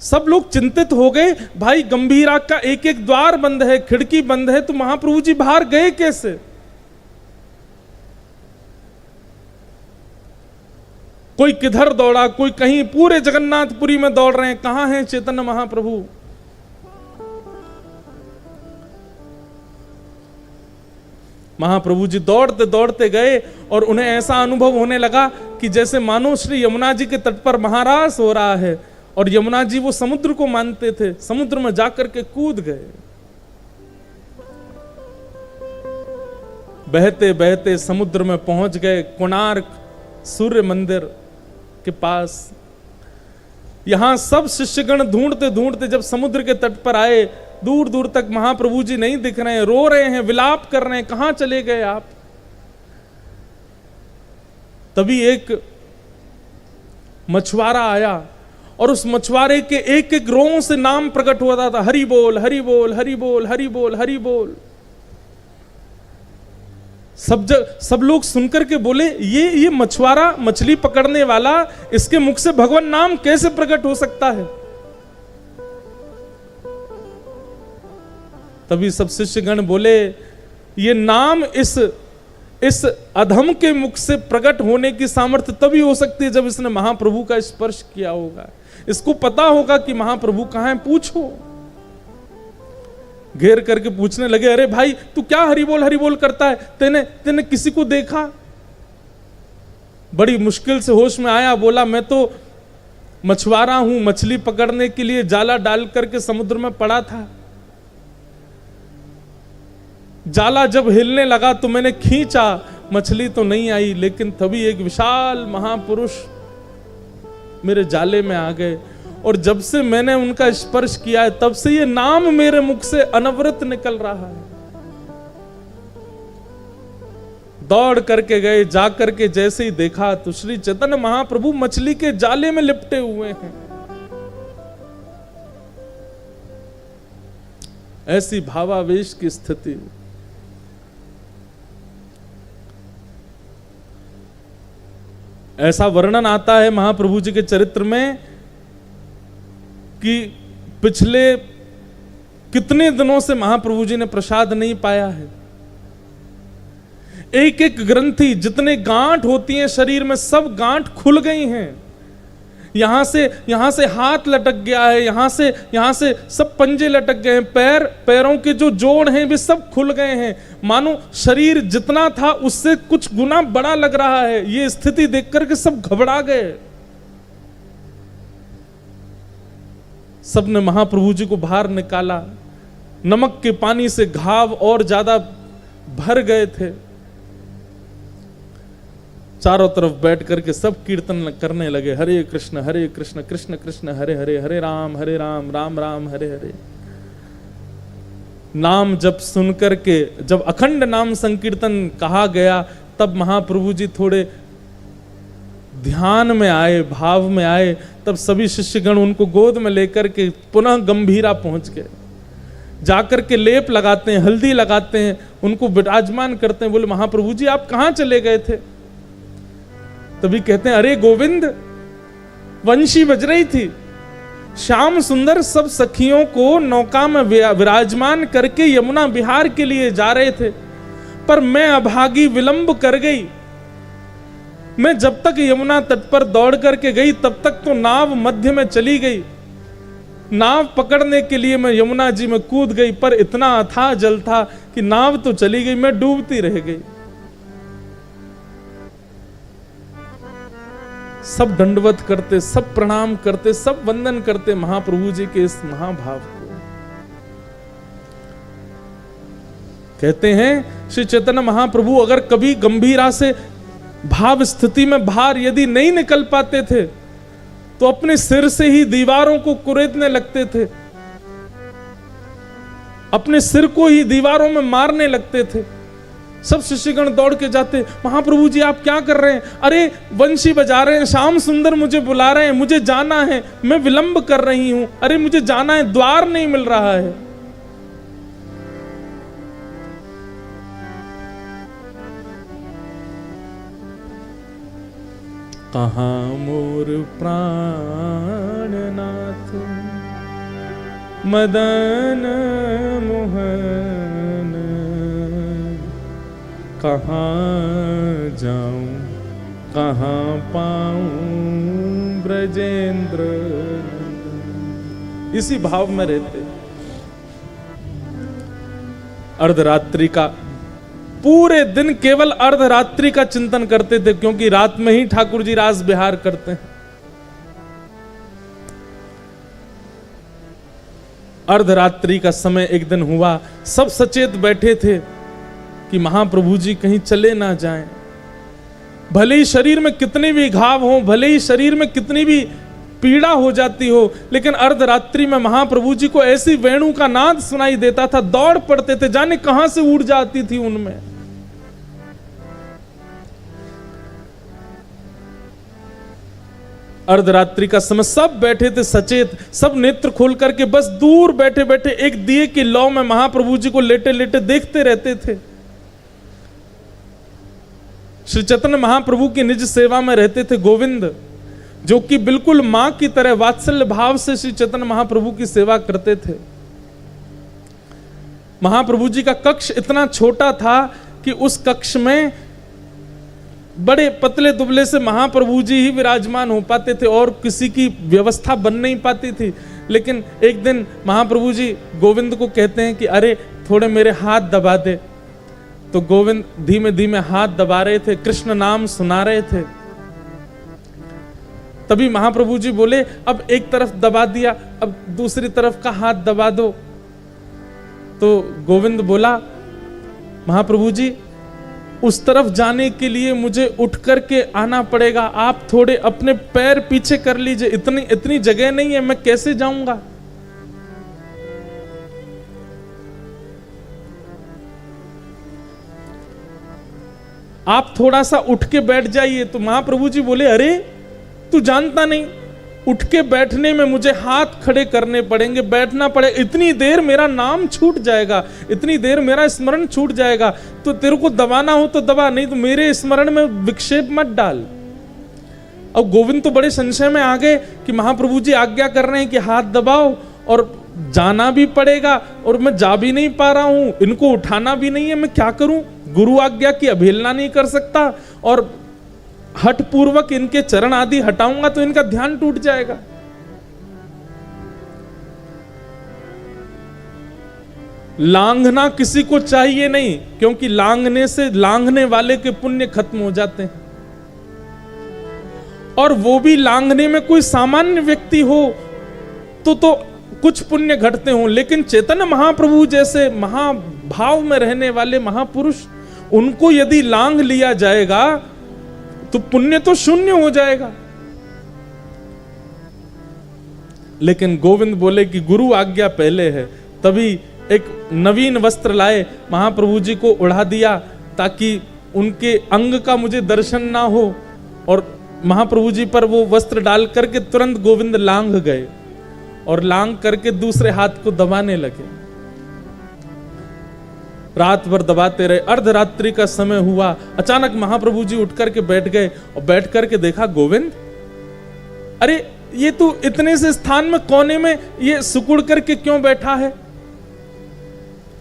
सब लोग चिंतित हो गए, भाई गंभीरा का एक एक द्वार बंद है, खिड़की बंद है, तो महाप्रभु जी बाहर गए कैसे? कोई किधर दौड़ा, कोई कहीं, पूरे जगन्नाथपुरी में दौड़ रहे हैं, कहां हैं चैतन्य महाप्रभु। महाप्रभु जी दौड़ते दौड़ते गए और उन्हें ऐसा अनुभव होने लगा कि जैसे मानो श्री यमुना जी के तट पर महारास हो रहा है। और यमुना जी वो समुद्र को मानते थे, समुद्र में जाकर के कूद गए। बहते बहते समुद्र में पहुंच गए, कोणार्क सूर्य मंदिर के पास। यहां सब शिष्यगण ढूंढते ढूंढते जब समुद्र के तट पर आए, दूर दूर तक महाप्रभु जी नहीं दिख रहे हैं, रो रहे हैं, विलाप कर रहे हैं, कहां चले गए आप। तभी एक मछुआरा आया और उस मछुआरे के एक एक रों से नाम प्रकट होता था, हरि बोल हरि बोल हरि बोल हरि बोल हरि बोल। सब लोग सुनकर के बोले, ये मछुआरा, मछली पकड़ने वाला, इसके मुख से भगवान नाम कैसे प्रकट हो सकता है। तभी सब शिष्यगण बोले, ये नाम इस अधम के मुख से प्रकट होने की सामर्थ्य तभी हो सकती है जब इसने महाप्रभु का स्पर्श किया होगा। इसको पता होगा कि महाप्रभु कहां हैं, पूछो। घेर करके पूछने लगे, अरे भाई तू क्या हरि बोल करता है, तेने किसी को देखा? बड़ी मुश्किल से होश में आया, बोला मैं तो मछुआरा हूं, मछली पकड़ने के लिए जाला डाल करके समुद्र में पड़ा था। जाला जब हिलने लगा तो मैंने खींचा, मछली तो नहीं आई, लेकिन तभी एक विशाल महापुरुष मेरे जाले में आ गए। और जब से मैंने उनका स्पर्श किया है तब से ये नाम मेरे मुख से अनवरत निकल रहा है। दौड़ करके गए, जा करके जैसे ही देखा तो श्री चैतन्य महाप्रभु मछली के जाले में लिपटे हुए हैं। ऐसी भावावेश की स्थिति। ऐसा वर्णन आता है महाप्रभु जी के चरित्र में कि पिछले कितने दिनों से महाप्रभु जी ने प्रसाद नहीं पाया है। एक एक ग्रंथि, जितने गांठ होती हैं शरीर में, सब गांठ खुल गई हैं। यहां से हाथ लटक गया है, यहां से सब पंजे लटक गए हैं, पैरों के जो जोड़ हैं वे सब खुल गए हैं। मानो शरीर जितना था उससे कुछ गुना बड़ा लग रहा है। ये स्थिति देख करके सब घबरा गए। सबने महाप्रभु जी को बाहर निकाला। नमक के पानी से घाव और ज्यादा भर गए थे। चारों तरफ बैठ करके सब कीर्तन करने लगे, हरे कृष्ण कृष्ण कृष्ण हरे हरे, हरे राम राम राम हरे हरे। नाम जब सुन करके, जब अखंड नाम संकीर्तन कहा गया, तब महाप्रभु जी थोड़े ध्यान में आए, भाव में आए। तब सभी शिष्यगण उनको गोद में लेकर के पुनः गंभीरा पहुंच गए। जाकर के लेप लगाते हैं, हल्दी लगाते हैं, उनको विराजमान करते हैं। बोले महाप्रभु जी आप कहां चले गए थे? तभी कहते हैं अरे गोविंद, वंशी बज रही थी, श्याम सुंदर सब सखियों को नौका में विराजमान करके यमुना विहार के लिए जा रहे थे, पर मैं अभागी विलंब कर गई। मैं जब तक यमुना तट पर दौड़ करके गई तब तक तो नाव मध्य में चली गई। नाव पकड़ने के लिए मैं यमुना जी में कूद गई, पर इतना अथाह जल था कि नाव तो चली गई, मैं डूबती रह गई। सब दंडवत करते, सब प्रणाम करते, सब वंदन करते महाप्रभु जी के इस महाभाव को। कहते हैं श्री चैतन्य महाप्रभु अगर कभी गंभीरा से भाव स्थिति में बाहर यदि नहीं निकल पाते थे तो अपने सिर से ही दीवारों को कुरेदने लगते थे, अपने सिर को ही दीवारों में मारने लगते थे। सब शिष्यगण दौड़ के जाते, महाप्रभु जी आप क्या कर रहे हैं? अरे वंशी बजा रहे हैं, श्याम सुंदर मुझे बुला रहे हैं, मुझे जाना है, मैं विलंब कर रही हूं, अरे मुझे जाना है, द्वार नहीं मिल रहा है। कहाँ मोर प्राणनाथ मदन मोहन, कहाँ जाऊं कहाँ पाऊं ब्रजेंद्र। इसी भाव में रहते। अर्धरात्रि का पूरे दिन केवल अर्धरात्रि का चिंतन करते थे, क्योंकि रात में ही ठाकुर जी रास विहार करते हैं। अर्धरात्रि का समय एक दिन हुआ, सब सचेत बैठे थे कि महाप्रभु जी कहीं चले ना जाएं। भले ही शरीर में कितने भी घाव हो, भले ही शरीर में कितनी भी पीड़ा हो जाती हो, लेकिन अर्धरात्रि में महाप्रभु जी को ऐसी वेणु का नाद सुनाई देता था, दौड़ पड़ते थे, जाने कहां से ऊर्जा आती थी उनमें। अर्धरात्रि का समय सब बैठे थे सचेत, सब नेत्र खोल करके बस दूर बैठे बैठे एक दिए की लौ में महाप्रभु जी को लेटे लेटे देखते रहते थे। श्री चैतन्य महाप्रभु की निज सेवा में रहते थे गोविंद, जो कि बिल्कुल मां की तरह वात्सल्य भाव से श्री चैतन्य महाप्रभु की सेवा करते थे। महाप्रभु जी का कक्ष इतना छोटा था कि उस कक्ष में बड़े पतले दुबले से महाप्रभु जी ही विराजमान हो पाते थे और किसी की व्यवस्था बन नहीं पाती थी। लेकिन एक दिन महाप्रभु जी गोविंद को कहते हैं कि अरे थोड़े मेरे हाथ दबा दे। तो गोविंद धीमे धीमे हाथ दबा रहे थे, कृष्ण नाम सुना रहे थे। तभी महाप्रभु जी बोले अब एक तरफ दबा दिया, अब दूसरी तरफ का हाथ दबा दो। तो गोविंद बोला महाप्रभु जी उस तरफ जाने के लिए मुझे उठ करके आना पड़ेगा, आप थोड़े अपने पैर पीछे कर लीजिए, इतनी जगह नहीं है, मैं कैसे जाऊंगा। आप थोड़ा सा उठ के बैठ जाइए। तो महाप्रभु जी बोले, अरे तू जानता नहीं, उठ के बैठने में मुझे हाथ खड़े करने पड़ेंगे, बैठना पड़े, इतनी देर मेरा नाम छूट जाएगा, इतनी देर मेरा स्मरण छूट जाएगा। तो तेरे को दबाना हो तो दबा, नहीं तो मेरे स्मरण में विक्षेप मत डाल। अब गोविंद तो बड़े संशय में आ गए कि महाप्रभु जी आज्ञा कर रहे हैं कि हाथ दबाओ और जाना भी पड़ेगा और मैं जा भी नहीं पा रहा हूं, इनको उठाना भी नहीं है, मैं क्या करूं। गुरु आज्ञा की अवहेलना नहीं कर सकता और हठ पूर्वक इनके चरण आदि हटाऊंगा तो इनका ध्यान टूट जाएगा। लांघना किसी को चाहिए नहीं, क्योंकि लांघने से लांघने वाले के पुण्य खत्म हो जाते हैं। और वो भी लांघने में कोई सामान्य व्यक्ति हो तो कुछ पुण्य घटते हों, लेकिन चैतन्य महाप्रभु जैसे महाभाव में रहने वाले महापुरुष, उनको यदि लांघ लिया जाएगा तो पुण्य तो शून्य हो जाएगा। लेकिन गोविंद बोले कि गुरु आज्ञा पहले है, तभी एक नवीन वस्त्र लाए, महाप्रभु जी को उड़ा दिया ताकि उनके अंग का मुझे दर्शन ना हो। और महाप्रभु जी पर वो वस्त्र डाल करके तुरंत गोविंद लांघ गए और लांघ करके दूसरे हाथ को दबाने लगे। रात भर दबाते रहे, अर्धरात्रि का समय हुआ, अचानक महाप्रभु जी उठ करके बैठ गए और बैठ करके देखा, गोविंद, अरे ये तू इतने से स्थान में कोने में ये सुकुड़ करके क्यों बैठा है।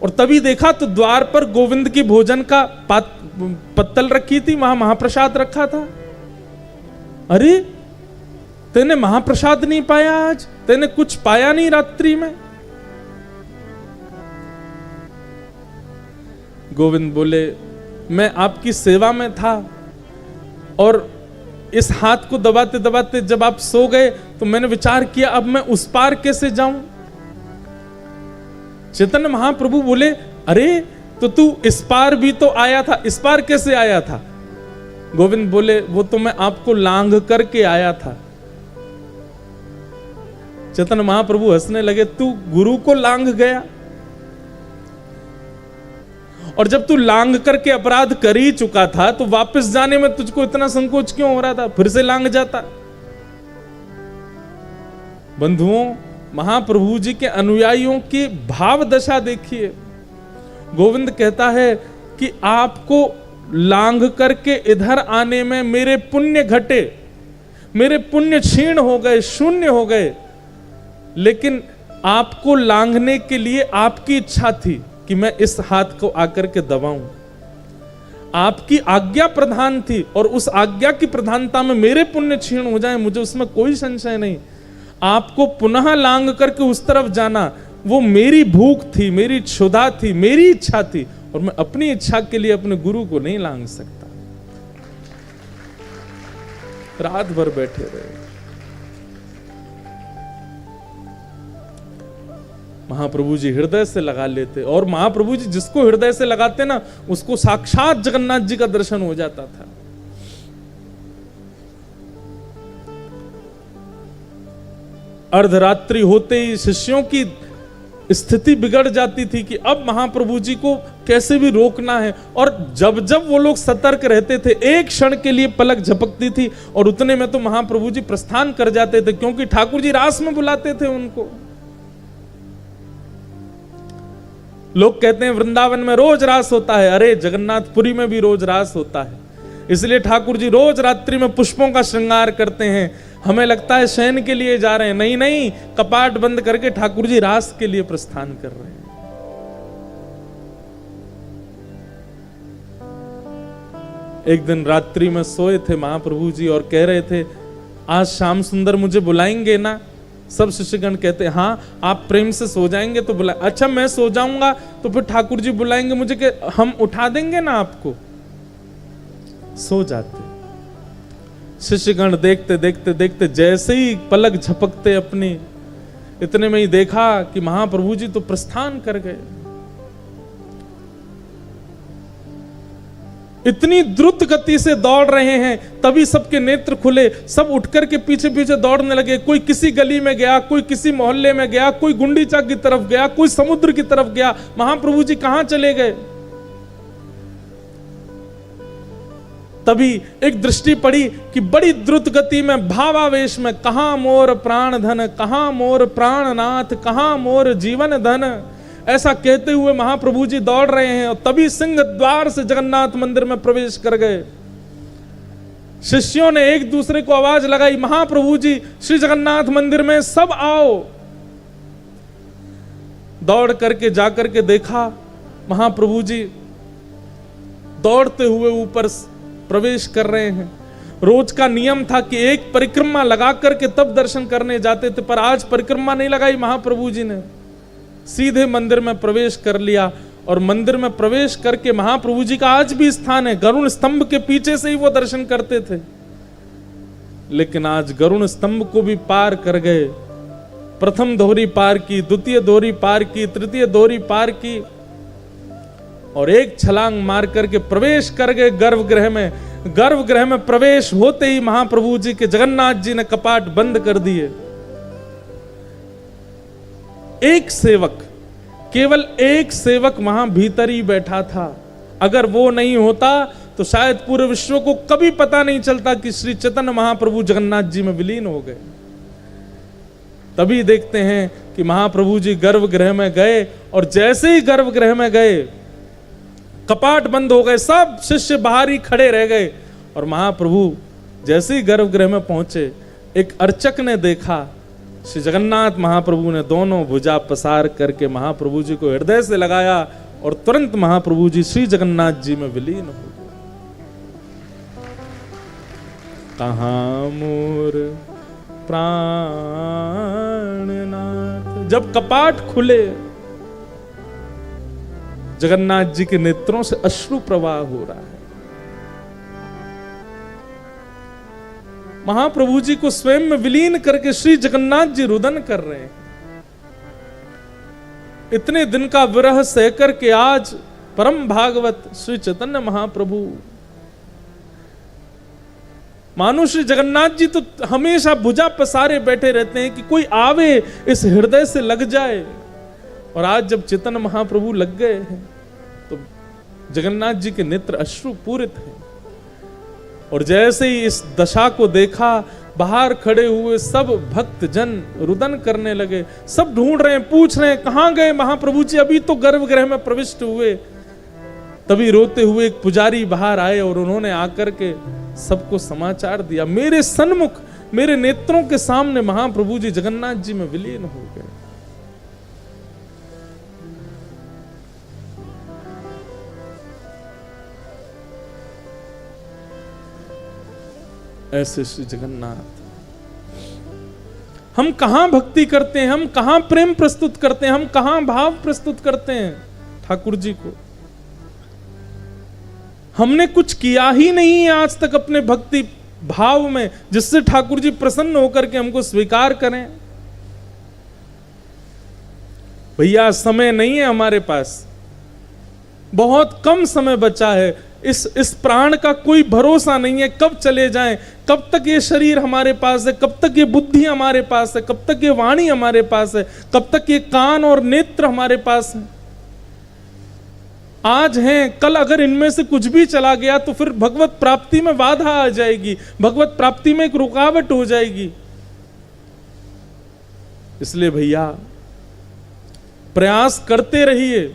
और तभी देखा तो द्वार पर गोविंद की भोजन का पत्तल रखी थी, वहां महाप्रसाद रखा था। अरे तेने महाप्रसाद नहीं पाया, आज तेने कुछ पाया नहीं रात्रि में। गोविंद बोले, मैं आपकी सेवा में था और इस हाथ को दबाते दबाते जब आप सो गए तो मैंने विचार किया अब मैं उस पार कैसे जाऊं। चैतन्य महाप्रभु बोले, अरे तो तू इस पार भी तो आया था, इस पार कैसे आया था। गोविंद बोले, वो तो मैं आपको लांघ करके आया था। चैतन्य महाप्रभु हंसने लगे, तू गुरु को लांघ गया, और जब तू लांघ करके अपराध कर ही चुका था तो वापस जाने में तुझको इतना संकोच क्यों हो रहा था, फिर से लांघ जाता। बंधुओं, महाप्रभु जी के अनुयायियों की भाव दशा देखिए। गोविंद कहता है कि आपको लांघ करके इधर आने में मेरे पुण्य घटे, मेरे पुण्य क्षीण हो गए, शून्य हो गए, लेकिन आपको लांघने के लिए आपकी इच्छा थी कि मैं इस हाथ को आकर के दबाऊं। आपकी आज्ञा प्रधान थी और उस आज्ञा की प्रधानता में मेरे पुण्य क्षीण हो जाए, मुझे उसमें कोई संशय नहीं। आपको पुनः लांघ करके उस तरफ जाना, वो मेरी भूख थी, मेरी क्षुधा थी, मेरी इच्छा थी, और मैं अपनी इच्छा के लिए अपने गुरु को नहीं लांघ सकता। रात भर बैठे रहे। महाप्रभु जी हृदय से लगा लेते, और महाप्रभु जी जिसको हृदय से लगाते ना, उसको साक्षात जगन्नाथ जी का दर्शन हो जाता था। अर्धरात्रि होते ही शिष्यों की स्थिति बिगड़ जाती थी कि अब महाप्रभु जी को कैसे भी रोकना है। और जब जब वो लोग सतर्क रहते थे, एक क्षण के लिए पलक झपकती थी और उतने में तो महाप्रभु जी प्रस्थान कर जाते थे, क्योंकि ठाकुर जी रास में बुलाते थे उनको। लोग कहते हैं वृंदावन में रोज रास होता है, अरे जगन्नाथपुरी में भी रोज रास होता है, इसलिए ठाकुर जी रोज रात्रि में पुष्पों का श्रृंगार करते हैं। हमें लगता है शयन के लिए जा रहे हैं, नहीं नहीं, कपाट बंद करके ठाकुर जी रास के लिए प्रस्थान कर रहे हैं। एक दिन रात्रि में सोए थे महाप्रभु जी और कह रहे थे, आज श्याम सुंदर मुझे बुलाएंगे ना। सब शिष्यगण कहते हैं, हाँ आप प्रेम से सो जाएंगे तो बुला। अच्छा मैं सो जाऊंगा तो फिर ठाकुर जी बुलाएंगे मुझे कि हम उठा देंगे ना आपको। सो जाते। शिष्यगण देखते देखते देखते जैसे ही पलक झपकते अपनी, इतने में ही देखा कि महाप्रभु जी तो प्रस्थान कर गए। इतनी द्रुत गति से दौड़ रहे हैं, तभी सबके नेत्र खुले, सब उठकर के पीछे पीछे दौड़ने लगे। कोई किसी गली में गया, कोई किसी मोहल्ले में गया, कोई गुंडीचा की तरफ गया, कोई समुद्र की तरफ गया। महाप्रभु जी कहां चले गए? तभी एक दृष्टि पड़ी कि बड़ी द्रुत गति में, भावावेश में, कहां मोर प्राण धन, कहां मोर प्राणनाथ, कहां मोर जीवन धन, ऐसा कहते हुए महाप्रभु जी दौड़ रहे हैं। और तभी सिंह द्वार से जगन्नाथ मंदिर में प्रवेश कर गए। शिष्यों ने एक दूसरे को आवाज लगाई, महाप्रभु जी श्री जगन्नाथ मंदिर में, सब आओ। दौड़ करके जाकर के देखा, महाप्रभु जी दौड़ते हुए ऊपर प्रवेश कर रहे हैं। रोज का नियम था कि एक परिक्रमा लगा करके तब दर्शन करने जाते थे, पर आज परिक्रमा नहीं लगाई महाप्रभु जी ने, सीधे मंदिर में प्रवेश कर लिया। और मंदिर में प्रवेश करके महाप्रभु जी का आज भी स्थान है, गरुण स्तंभ के पीछे से ही वो दर्शन करते थे। लेकिन आज गरुण स्तंभ को भी पार कर गए। प्रथम दोहरी पार की, द्वितीय दोहरी पार की, तृतीय दोहरी पार की, और एक छलांग मार करके प्रवेश कर गए गर्भगृह में। गर्भगृह में प्रवेश होते ही महाप्रभु जी के जगन्नाथ जी ने कपाट बंद कर दिए। एक सेवक, केवल एक सेवक वहां भीतर ही बैठा था। अगर वो नहीं होता तो शायद पूरे विश्व को कभी पता नहीं चलता कि श्री चैतन्य महाप्रभु जगन्नाथ जी में विलीन हो गए। तभी देखते हैं कि महाप्रभु जी गर्भगृह में गए, और जैसे ही गर्भगृह में गए कपाट बंद हो गए, सब शिष्य बाहर ही खड़े रह गए। और महाप्रभु जैसे ही गर्भगृह में पहुंचे, एक अर्चक ने देखा, श्री जगन्नाथ महाप्रभु ने दोनों भुजा पसार करके महाप्रभु जी को हृदय से लगाया, और तुरंत महाप्रभु जी श्री जगन्नाथ जी में विलीन हो गए। कहां मोर प्राणनाथ। जब कपाट खुले, जगन्नाथ जी के नेत्रों से अश्रु प्रवाह हो रहा है। महाप्रभु जी को स्वयं में विलीन करके श्री जगन्नाथ जी रुदन कर रहे हैं। इतने दिन का विरह सहकर के आज परम भागवत श्री चैतन्य महाप्रभु, मानो श्री जगन्नाथ जी तो हमेशा भुजा पसारे बैठे रहते हैं कि कोई आवे इस हृदय से लग जाए। और आज जब चैतन्य महाप्रभु लग गए हैं तो जगन्नाथ जी के नेत्र अश्रु पूरित हैं। और जैसे ही इस दशा को देखा, बाहर खड़े हुए सब भक्त जन रुदन करने लगे। सब ढूंढ रहे हैं, पूछ रहे हैं कहां गए महाप्रभु जी, अभी तो गर्भगृह में प्रविष्ट हुए। तभी रोते हुए एक पुजारी बाहर आए और उन्होंने आकर के सबको समाचार दिया, मेरे सन्मुख, मेरे नेत्रों के सामने महाप्रभु जी जगन्नाथ जी में विलीन हो गए। ऐसे श्री जगन्नाथ, हम कहां भक्ति करते हैं, हम कहां प्रेम प्रस्तुत करते हैं, हम कहां भाव प्रस्तुत करते हैं ठाकुर जी को। हमने कुछ किया ही नहीं है आज तक अपने भक्ति भाव में, जिससे ठाकुर जी प्रसन्न होकर के हमको स्वीकार करें। भैया समय नहीं है हमारे पास, बहुत कम समय बचा है। इस प्राण का कोई भरोसा नहीं है, कब चले जाएं, कब तक ये शरीर हमारे पास है, कब तक ये बुद्धि हमारे पास है, कब तक ये वाणी हमारे पास है, कब तक ये कान और नेत्र हमारे पास है। आज हैं, कल अगर इनमें से कुछ भी चला गया तो फिर भगवत प्राप्ति में बाधा आ जाएगी, भगवत प्राप्ति में एक रुकावट हो जाएगी। इसलिए भैया प्रयास करते रहिए,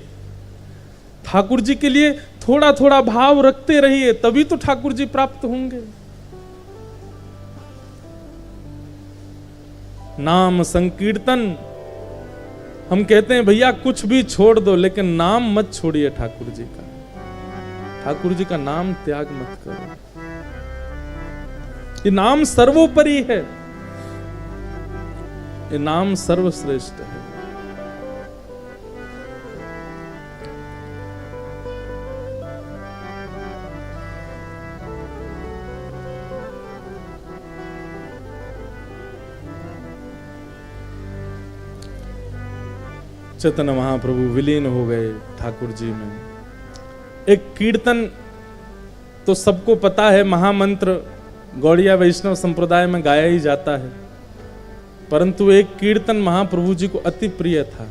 ठाकुर जी के लिए थोड़ा थोड़ा भाव रखते रहिए, तभी तो ठाकुर जी प्राप्त होंगे। नाम संकीर्तन, हम कहते हैं भैया कुछ भी छोड़ दो, लेकिन नाम मत छोड़िए ठाकुर जी का। ठाकुर जी का नाम त्याग मत करो। ये नाम सर्वोपरि है, ये नाम सर्वश्रेष्ठ है। चैतन्य महाप्रभु विलीन हो गए ठाकुर जी में। एक कीर्तन तो सबको पता है, महामंत्र गौड़िया वैष्णव संप्रदाय में गाया ही जाता है, परंतु एक कीर्तन महाप्रभु जी को अति प्रिय था।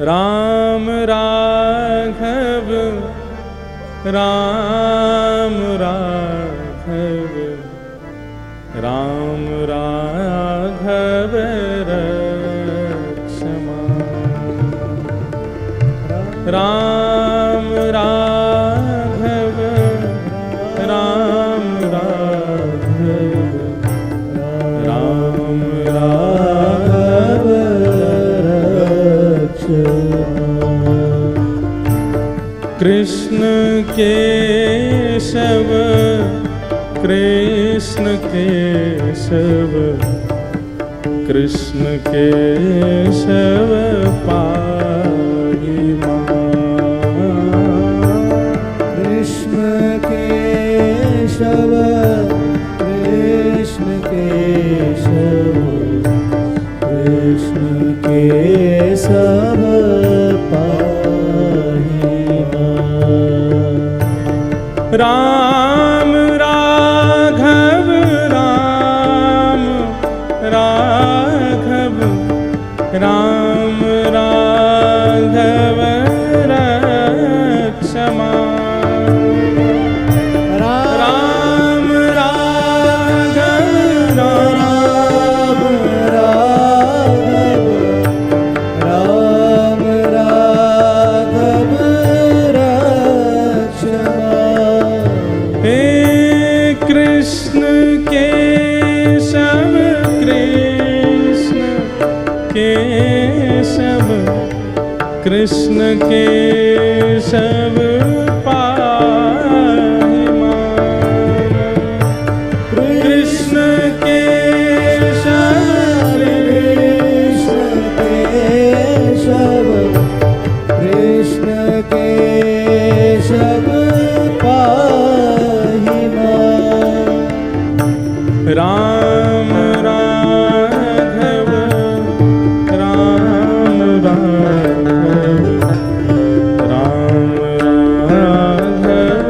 राम राघव राम राघव राम राघव रक्षमा, राम राघव राम राघव राम राघव कृष्ण केशव कृष्ण केशव कृष्ण केशव पाहि मां, कृष्ण केशव कृष्ण केशव कृष्ण केशव पाहि मां, राम राघव राम राघव राम राघव रक्षमा, राम राघव राम राघव राम राघव रक्षमा, हे कृष्ण केशव कृष्ण केशव कृष्ण केशव पाहि मां, कृष्ण केशव कृष्ण केशव पाहि मां, राम राघव राम राघव राम राघव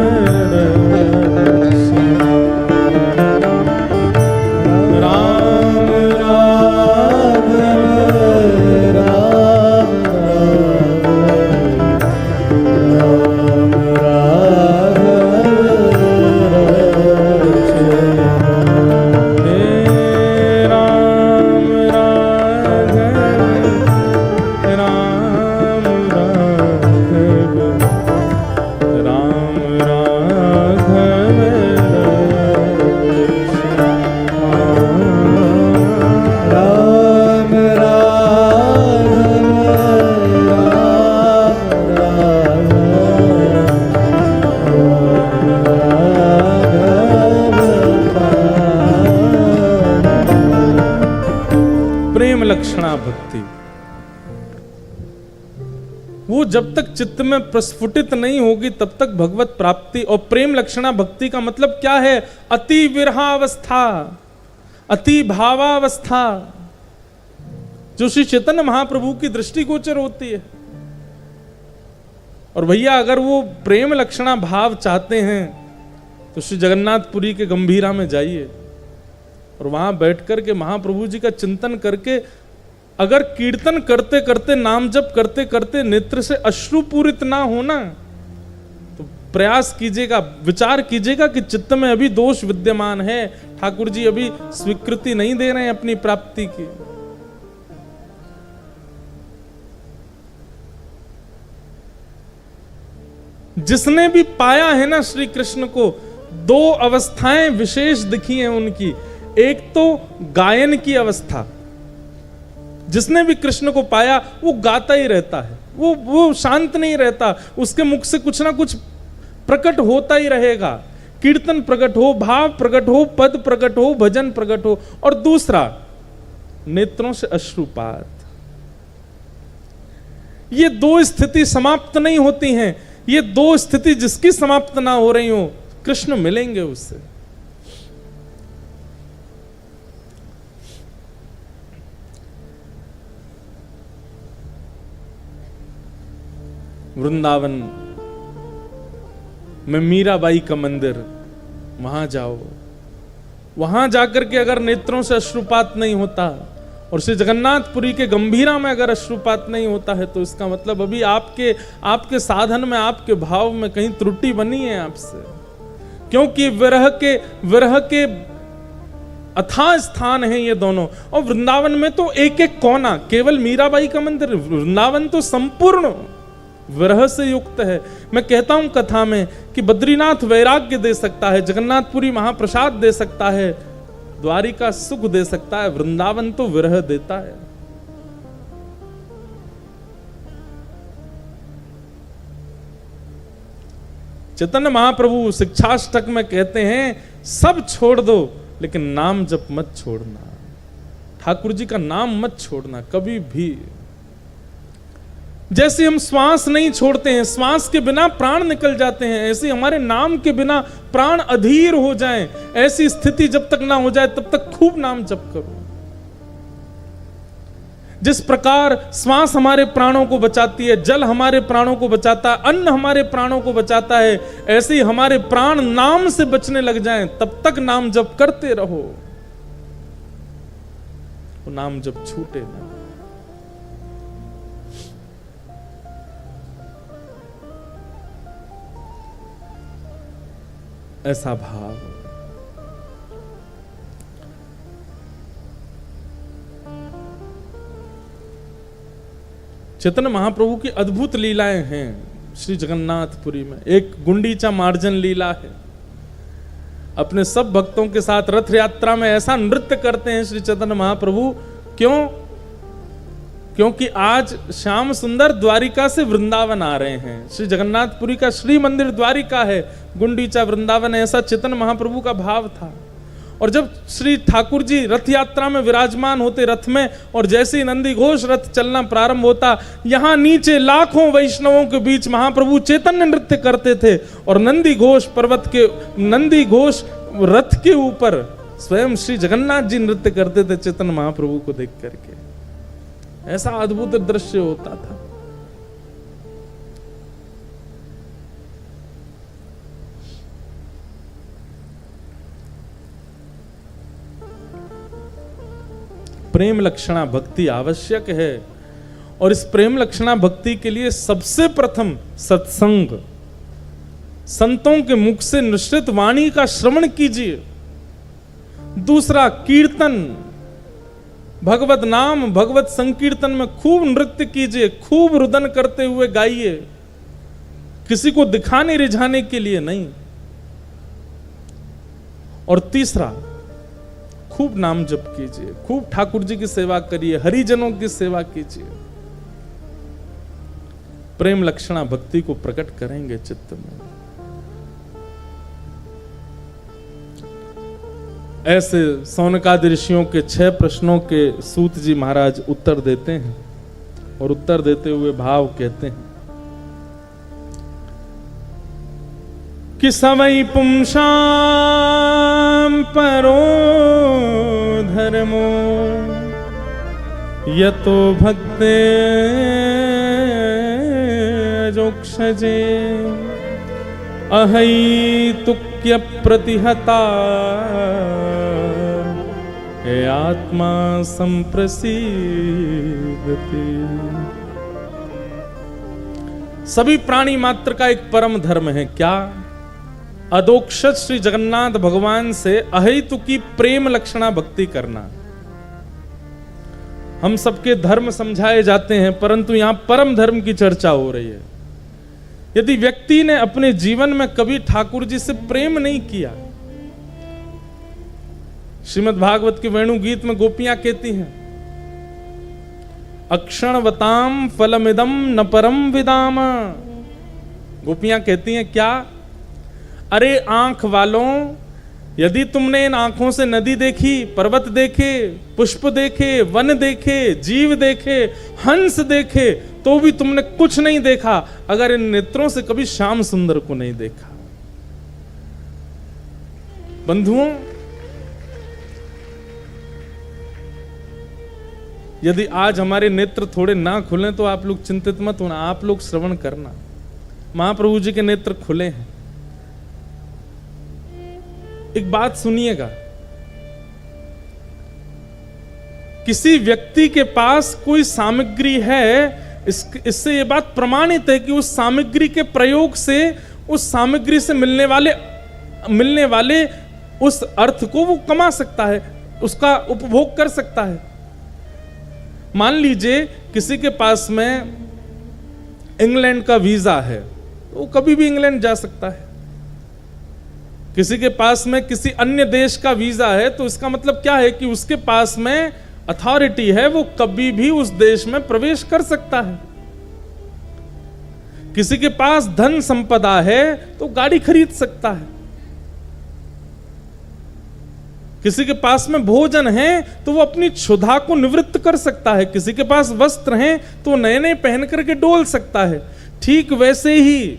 रक्षमा, राम राघव राम हे राम राघव राम राघव राम राघव राम प्रेम लक्षणा भक्ति, वो जब तक चित्त में प्रस्फुटित नहीं होगी तब तक भगवत प्राप्ति। और प्रेम लक्षणा भक्ति का मतलब क्या है? अति विरहावस्था, अति भावावस्था, जो श्री चैतन्य महाप्रभु की दृष्टिगोचर होती है। और भैया अगर वो प्रेम लक्षणा भाव चाहते हैं तो श्री जगन्नाथपुरी के गंभीरा में जाइए और वहां बैठकर के महाप्रभु जी का चिंतन करके अगर कीर्तन करते करते, नाम जप करते करते नेत्र से अश्रुपूरित ना होना तो प्रयास कीजिएगा, विचार कीजिएगा कि चित्त में अभी दोष विद्यमान है, ठाकुर जी अभी स्वीकृति नहीं दे रहे हैं अपनी प्राप्ति की। जिसने भी पाया है ना श्री कृष्ण को, दो अवस्थाएं विशेष दिखी हैं उनकी। एक तो गायन की अवस्था, जिसने भी कृष्ण को पाया वो गाता ही रहता है, वो शांत नहीं रहता, उसके मुख से कुछ ना कुछ प्रकट होता ही रहेगा। कीर्तन प्रकट हो, भाव प्रकट हो, पद प्रकट हो, भजन प्रकट हो। और दूसरा, नेत्रों से अश्रुपात। ये दो स्थिति समाप्त नहीं होती हैं। ये दो स्थिति जिसकी समाप्त ना हो रही हो, कृष्ण मिलेंगे उससे। वृंदावन में मीराबाई का मंदिर, वहां जाओ। वहां जाकर के अगर नेत्रों से अश्रुपात नहीं होता और श्री जगन्नाथपुरी के गंभीरा में अगर अश्रुपात नहीं होता है, तो इसका मतलब अभी आपके साधन में, आपके भाव में कहीं त्रुटि बनी है आपसे। क्योंकि विरह के अथाह स्थान है ये दोनों। और वृंदावन में तो एक एक कोना, केवल मीराबाई का मंदिर, वृंदावन तो संपूर्ण विरह से युक्त है। मैं कहता हूं कथा में कि बद्रीनाथ वैराग्य दे सकता है, जगन्नाथपुरी महाप्रसाद दे सकता है, द्वारिका सुख दे सकता है, वृंदावन तो विरह देता है। चैतन्य महाप्रभु शिक्षाष्टक में कहते हैं, सब छोड़ दो लेकिन नाम जप मत छोड़ना। ठाकुर जी का नाम मत छोड़ना कभी भी। जैसे हम श्वास नहीं छोड़ते हैं, श्वास के बिना प्राण निकल जाते हैं, ऐसे हमारे नाम के बिना प्राण अधीर हो जाएं। ऐसी स्थिति जब तक ना हो जाए तब तक खूब नाम जप करो। जिस प्रकार श्वास हमारे प्राणों को बचाती है, जल हमारे प्राणों को बचाता है, अन्न हमारे प्राणों को बचाता है, ऐसे ही हमारे प्राण नाम से बचने लग जाएं, तब तक नाम जप करते रहो। वो नाम जप छूटे ना। ऐसा भाव। चैतन्य महाप्रभु की अद्भुत लीलाएं हैं श्री जगन्नाथपुरी में। एक गुंडीचा मार्जन लीला है। अपने सब भक्तों के साथ रथ यात्रा में ऐसा नृत्य करते हैं श्री चैतन्य महाप्रभु। क्यों? क्योंकि आज श्याम सुंदर द्वारिका से वृंदावन आ रहे हैं। श्री जगन्नाथपुरी का श्री मंदिर द्वारिका है, गुंडीचा वृंदावन है, ऐसा चैतन्य महाप्रभु का भाव था। और जब श्री ठाकुर जी रथ यात्रा में विराजमान होते रथ में, और जैसे ही नंदी घोष रथ चलना प्रारंभ होता, यहां नीचे लाखों वैष्णवों के बीच महाप्रभु चैतन्य नृत्य करते थे। और नंदी घोष रथ के ऊपर स्वयं श्री जगन्नाथ जी नृत्य करते थे चैतन्य महाप्रभु को देख करके। ऐसा अद्भुत दृश्य होता था। प्रेम लक्षणा भक्ति आवश्यक है, और इस प्रेम लक्षणा भक्ति के लिए सबसे प्रथम सत्संग, संतों के मुख से निश्चित वाणी का श्रवण कीजिए। दूसरा कीर्तन, भगवत नाम, भगवत संकीर्तन में खूब नृत्य कीजिए, खूब रुदन करते हुए गाइए, किसी को दिखाने रिझाने के लिए नहीं। और तीसरा, खूब नाम जप कीजिए, खूब ठाकुर जी की सेवा करिए, हरिजनों की सेवा कीजिए। प्रेम लक्षणा भक्ति को प्रकट करेंगे चित्त में। ऐसे सौनकादि ऋषियों के 6 प्रश्नों के सूत जी महाराज उत्तर देते हैं, और उत्तर देते हुए भाव कहते हैं कि सवै पुंसां परो धर्मो यतो भक्ते जोक्षजे अहैतुक्य प्रतिहता हे आत्मा संप्रसीदति। सभी प्राणी मात्र का एक परम धर्म है क्या? अदोक्षज श्री जगन्नाथ भगवान से अहेतु की प्रेम लक्षणा भक्ति करना। हम सबके धर्म समझाए जाते हैं, परंतु यहां परम धर्म की चर्चा हो रही है। यदि व्यक्ति ने अपने जीवन में कभी ठाकुर जी से प्रेम नहीं किया, श्रीमद् भागवत के वेणु गीत में गोपियां कहती हैं, अक्षणवताम फलमिदम न परम विदाम। गोपियां कहती हैं क्या? अरे आंख वालों, यदि तुमने इन आंखों से नदी देखी, पर्वत देखे, पुष्प देखे, वन देखे, जीव देखे, हंस देखे, तो भी तुमने कुछ नहीं देखा अगर इन नेत्रों से कभी श्याम सुंदर को नहीं देखा। बंधुओं, यदि आज हमारे नेत्र थोड़े ना खुलें तो आप लोग चिंतित मत होना, आप लोग श्रवण करना। महाप्रभु जी के नेत्र खुले हैं। एक बात सुनिएगा, किसी व्यक्ति के पास कोई सामग्री है, इससे यह बात प्रमाणित है कि उस सामग्री के प्रयोग से, उस सामग्री से मिलने वाले उस अर्थ को वो कमा सकता है, उसका उपभोग कर सकता है। मान लीजिए किसी के पास में इंग्लैंड का वीजा है, तो वो कभी भी इंग्लैंड जा सकता है। किसी के पास में किसी अन्य देश का वीजा है, तो इसका मतलब क्या है कि उसके पास में अथॉरिटी है, वो कभी भी उस देश में प्रवेश कर सकता है। किसी के पास धन संपदा है तो गाड़ी खरीद सकता है। किसी के पास में भोजन है तो वो अपनी क्षुधा को निवृत्त कर सकता है। किसी के पास वस्त्र हैं तो नए नए पहन करके डोल सकता है। ठीक वैसे ही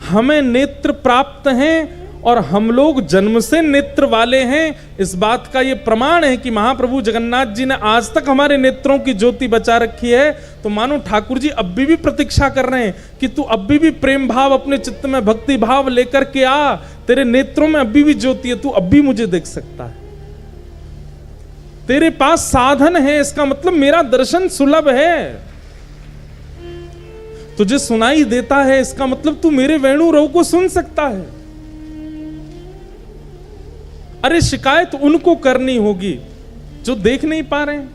हमें नेत्र प्राप्त हैं और हम लोग जन्म से नेत्र वाले हैं। इस बात का ये प्रमाण है कि महाप्रभु जगन्नाथ जी ने आज तक हमारे नेत्रों की ज्योति बचा रखी है। तो मानो ठाकुर जी अब भी प्रतीक्षा कर रहे हैं कि तू अभी भी प्रेम भाव अपने चित्त में, भक्ति भाव लेकर के आ, तेरे नेत्रों में अभी भी ज्योति है, तू अभी मुझे देख सकता है। तेरे पास साधन है, इसका मतलब मेरा दर्शन सुलभ है। तुझे सुनाई देता है, इसका मतलब तू मेरे वेणु रव को सुन सकता है। अरे शिकायत उनको करनी होगी जो देख नहीं पा रहे हैं,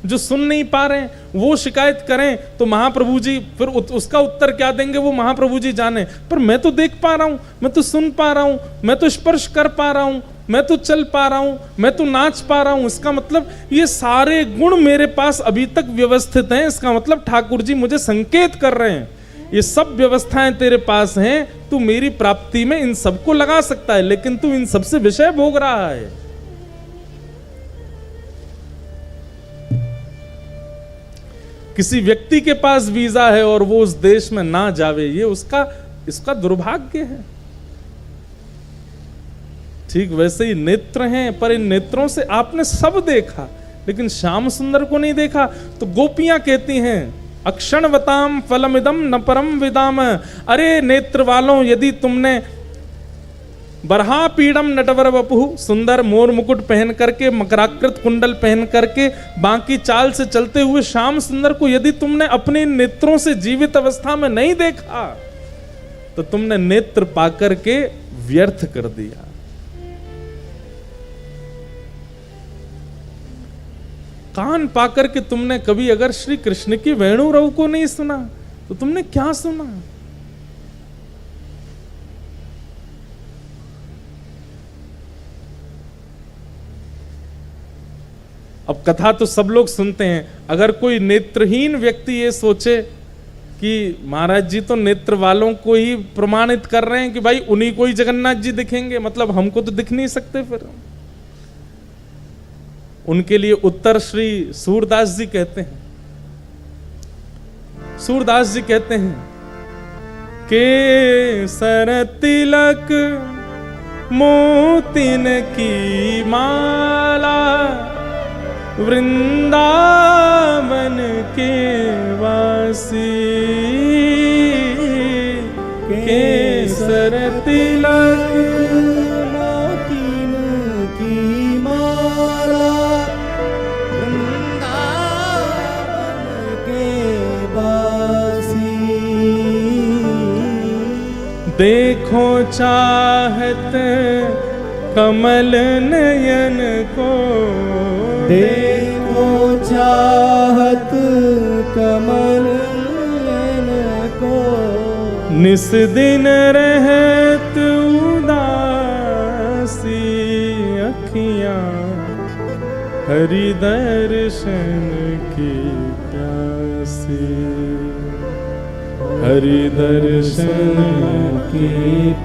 जो सुन नहीं पा रहे हैं, वो शिकायत करें तो महाप्रभु जी फिर उसका उत्तर क्या देंगे वो महाप्रभु जी जाने। पर मैं तो देख पा रहा हूं, मैं तो सुन पा रहा हूं, मैं तो स्पर्श कर पा रहा हूं, मैं तो चल पा रहा हूं, मैं तो नाच पा रहा हूं। इसका मतलब ये सारे गुण मेरे पास अभी तक व्यवस्थित हैं। इसका मतलब ठाकुर जी मुझे संकेत कर रहे हैं, ये सब व्यवस्थाएं तेरे पास हैं, तू मेरी प्राप्ति में इन सबको लगा सकता है, लेकिन तू इन सबसे विषय भोग रहा है। किसी व्यक्ति के पास वीजा है और वो उस देश में ना जावे, ये इसका दुर्भाग्य है। ठीक वैसे ही नेत्र हैं, पर इन नेत्रों से आपने सब देखा लेकिन श्याम सुंदर को नहीं देखा। तो गोपियां कहती हैं अक्षणवताम फलमिदम न परम विदाम। अरे नेत्र वालों, यदि तुमने बरहा पीड़म नटवर वपुः, सुंदर मोर मुकुट पहन करके, मकराकृत कुंडल पहन करके, बाकी चाल से चलते हुए श्याम सुंदर को यदि तुमने अपने नेत्रों से जीवित अवस्था में नहीं देखा तो तुमने नेत्र पाकर के व्यर्थ कर दिया। कान पाकर के तुमने कभी अगर श्री कृष्ण की वेणु रव को नहीं सुना तो तुमने क्या सुना? अब कथा तो सब लोग सुनते हैं, अगर कोई नेत्रहीन व्यक्ति ये सोचे कि महाराज जी तो नेत्र वालों को ही प्रमाणित कर रहे हैं कि भाई उन्हीं को ही जगन्नाथ जी दिखेंगे, मतलब हमको तो दिख नहीं सकते, फिर उनके लिए उत्तर श्री सूरदास जी कहते हैं। सूरदास जी कहते हैं केसर तिलक मोतिन की माला, वृंदावन के वासी, केसर तिलक मोतिन की माला, वृंदावन के वासी। देखो चाहत कमल नयन को, देखो चाहत कमल नयन को, निस दिन रहत उदासी अखियां, हरि दर्शन की प्यासी, हरि दर्शन की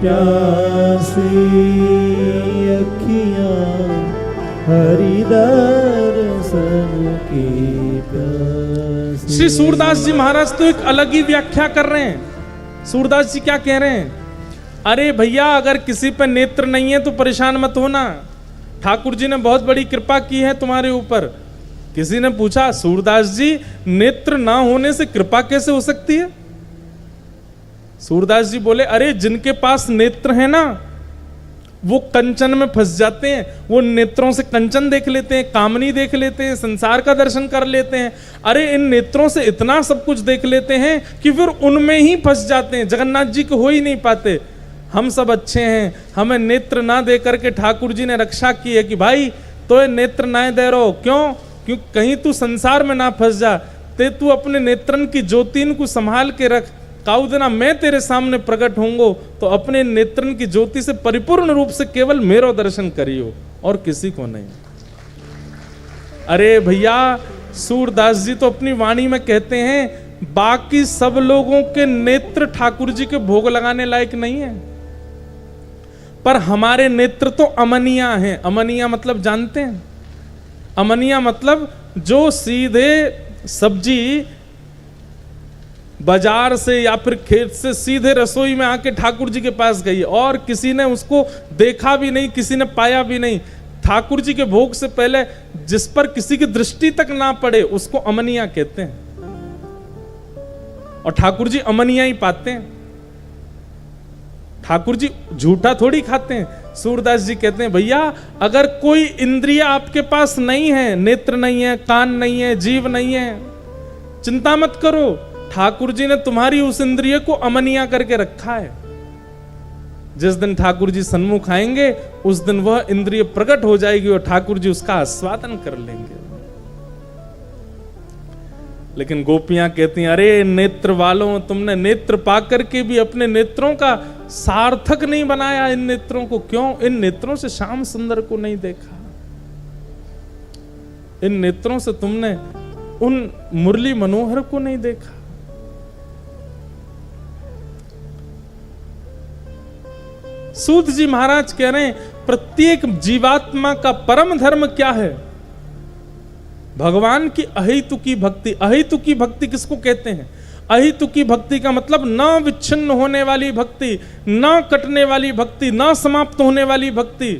प्यासी अखियां, हरि दर्शन की प्यासी। श्री सूरदास जी महाराज तो एक अलग ही व्याख्या कर रहे हैं। सूरदास जी क्या कह रहे हैं? अरे भैया, अगर किसी पे नेत्र नहीं है तो परेशान मत होना, ठाकुर जी ने बहुत बड़ी कृपा की है तुम्हारे ऊपर। किसी ने पूछा सूरदास जी नेत्र ना होने से कृपा कैसे हो सकती है? सूरदास जी बोले, अरे जिनके पास नेत्र है ना, वो कंचन में फंस जाते हैं। वो नेत्रों से कंचन देख लेते हैं, कामनी देख लेते हैं, संसार का दर्शन कर लेते हैं। अरे इन नेत्रों से इतना सब कुछ देख लेते हैं कि फिर उनमें ही फंस जाते हैं, जगन्नाथ जी को हो ही नहीं पाते। हम सब अच्छे हैं, हमें नेत्र ना दे करके ठाकुर जी ने रक्षा की है कि भाई तो ये नेत्र ना दे रहो, क्यों? क्योंकि कहीं तू संसार में ना फंस जा, ते तू अपने नेत्रन की ज्योतिन को संभाल के रख। काऊ देना मैं तेरे सामने प्रकट होंगो तो अपने नेत्रन की ज्योति से परिपूर्ण रूप से केवल मेरो दर्शन करियो और किसी को नहीं। अरे भैया, सूरदास जी तो अपनी वाणी में कहते हैं, बाकी सब लोगों के नेत्र ठाकुर जी के भोग लगाने लायक नहीं है, पर हमारे नेत्र तो अमनिया हैं। अमनिया मतलब जानते हैं? अमनिया मतलब जो सीधे सब्जी बाजार से या फिर खेत से सीधे रसोई में आके ठाकुर जी के पास गई और किसी ने उसको देखा भी नहीं, किसी ने पाया भी नहीं। ठाकुर जी के भोग से पहले जिस पर किसी की दृष्टि तक ना पड़े उसको अमनिया कहते हैं, और ठाकुर जी अमनिया ही पाते हैं। ठाकुर जी झूठा थोड़ी खाते हैं। सूरदास जी कहते हैं, भैया अगर कोई इंद्रिय आपके पास नहीं है, नेत्र नहीं है, कान नहीं है, जीव नहीं है, चिंता मत करो, ठाकुर जी ने तुम्हारी उस इंद्रिय को अमनिया करके रखा है। जिस दिन ठाकुर जी सन्मुख आएंगे उस दिन वह इंद्रिय प्रकट हो जाएगी और ठाकुर जी उसका आस्वादन कर लेंगे। लेकिन गोपियां कहती हैं, अरे नेत्र वालों, तुमने नेत्र पाकर के भी अपने नेत्रों का सार्थक नहीं बनाया। इन नेत्रों को क्यों? इन नेत्रों से श्याम सुंदर को नहीं देखा, इन नेत्रों से तुमने उन मुरली मनोहर को नहीं देखा। सूत जी महाराज कह रहे हैं, प्रत्येक जीवात्मा का परम धर्म क्या है? भगवान की अहेतुकी भक्ति। अहेतुकी भक्ति किसको कहते हैं? अहेतुकी भक्ति का मतलब न विच्छिन्न होने वाली भक्ति, न कटने वाली भक्ति, न समाप्त होने वाली भक्ति,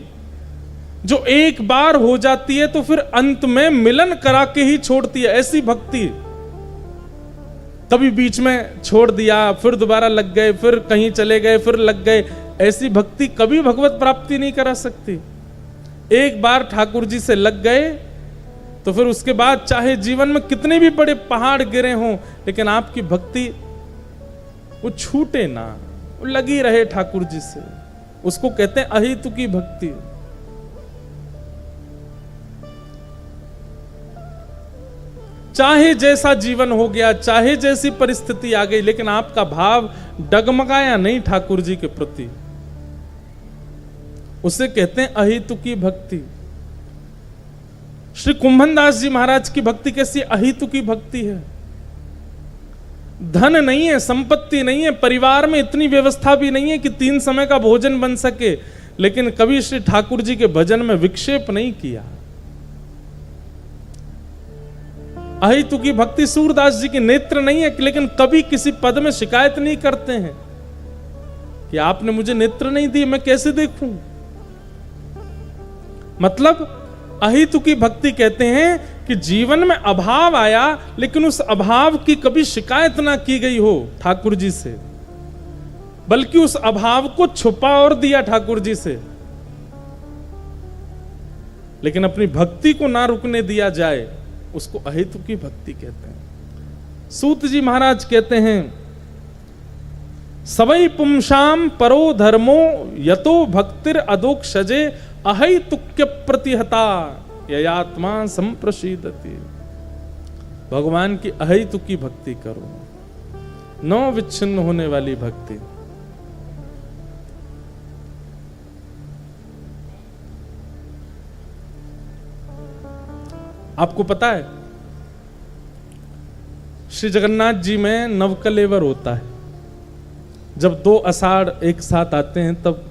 जो एक बार हो जाती है तो फिर अंत में मिलन करा के ही छोड़ती है। ऐसी भक्ति, कभी बीच में छोड़ दिया, फिर दोबारा लग गए, फिर कहीं चले गए, फिर लग गए, ऐसी भक्ति कभी भगवत प्राप्ति नहीं करा सकती। एक बार ठाकुर जी से लग गए तो फिर उसके बाद चाहे जीवन में कितने भी बड़े पहाड़ गिरे हों, लेकिन आपकी भक्ति वो छूटे ना, वो लगी रहे ठाकुर जी से। उसको कहते हैं अहेतुकी भक्ति। चाहे जैसा जीवन हो गया, चाहे जैसी परिस्थिति आ गई, लेकिन आपका भाव डगमगाया नहीं ठाकुर जी के प्रति, उसे कहते हैं अहेतुकी भक्ति। श्री कुंभनदास जी महाराज की भक्ति कैसी अहेतुकी भक्ति है। धन नहीं है, संपत्ति नहीं है, परिवार में इतनी व्यवस्था भी नहीं है कि 3 समय का भोजन बन सके, लेकिन कभी श्री ठाकुर जी के भजन में विक्षेप नहीं किया। अहेतुकी भक्ति। सूरदास जी के नेत्र नहीं है, लेकिन कभी किसी पद में शिकायत नहीं करते हैं कि आपने मुझे नेत्र नहीं दिए, मैं कैसे देखूं। मतलब अहेतुकी भक्ति कहते हैं कि जीवन में अभाव आया, लेकिन उस अभाव की कभी शिकायत ना की गई हो ठाकुर जी से, बल्कि उस अभाव को छुपा और दिया ठाकुर जी से, लेकिन अपनी भक्ति को ना रुकने दिया जाए, उसको अहेतुकी भक्ति कहते हैं। सूत जी महाराज कहते हैं, सवै पुंसाम परो धर्मो यतो भक्तिर अदोक्षजे अहेतुक्य प्रतिहता ययात्मा संप्रसीदति। भगवान की अहेतुकी भक्ति करो, न विच्छिन्न होने वाली भक्ति। आपको पता है श्री जगन्नाथ जी में नवकलेवर होता है। जब 2 आषाढ़ एक साथ आते हैं तब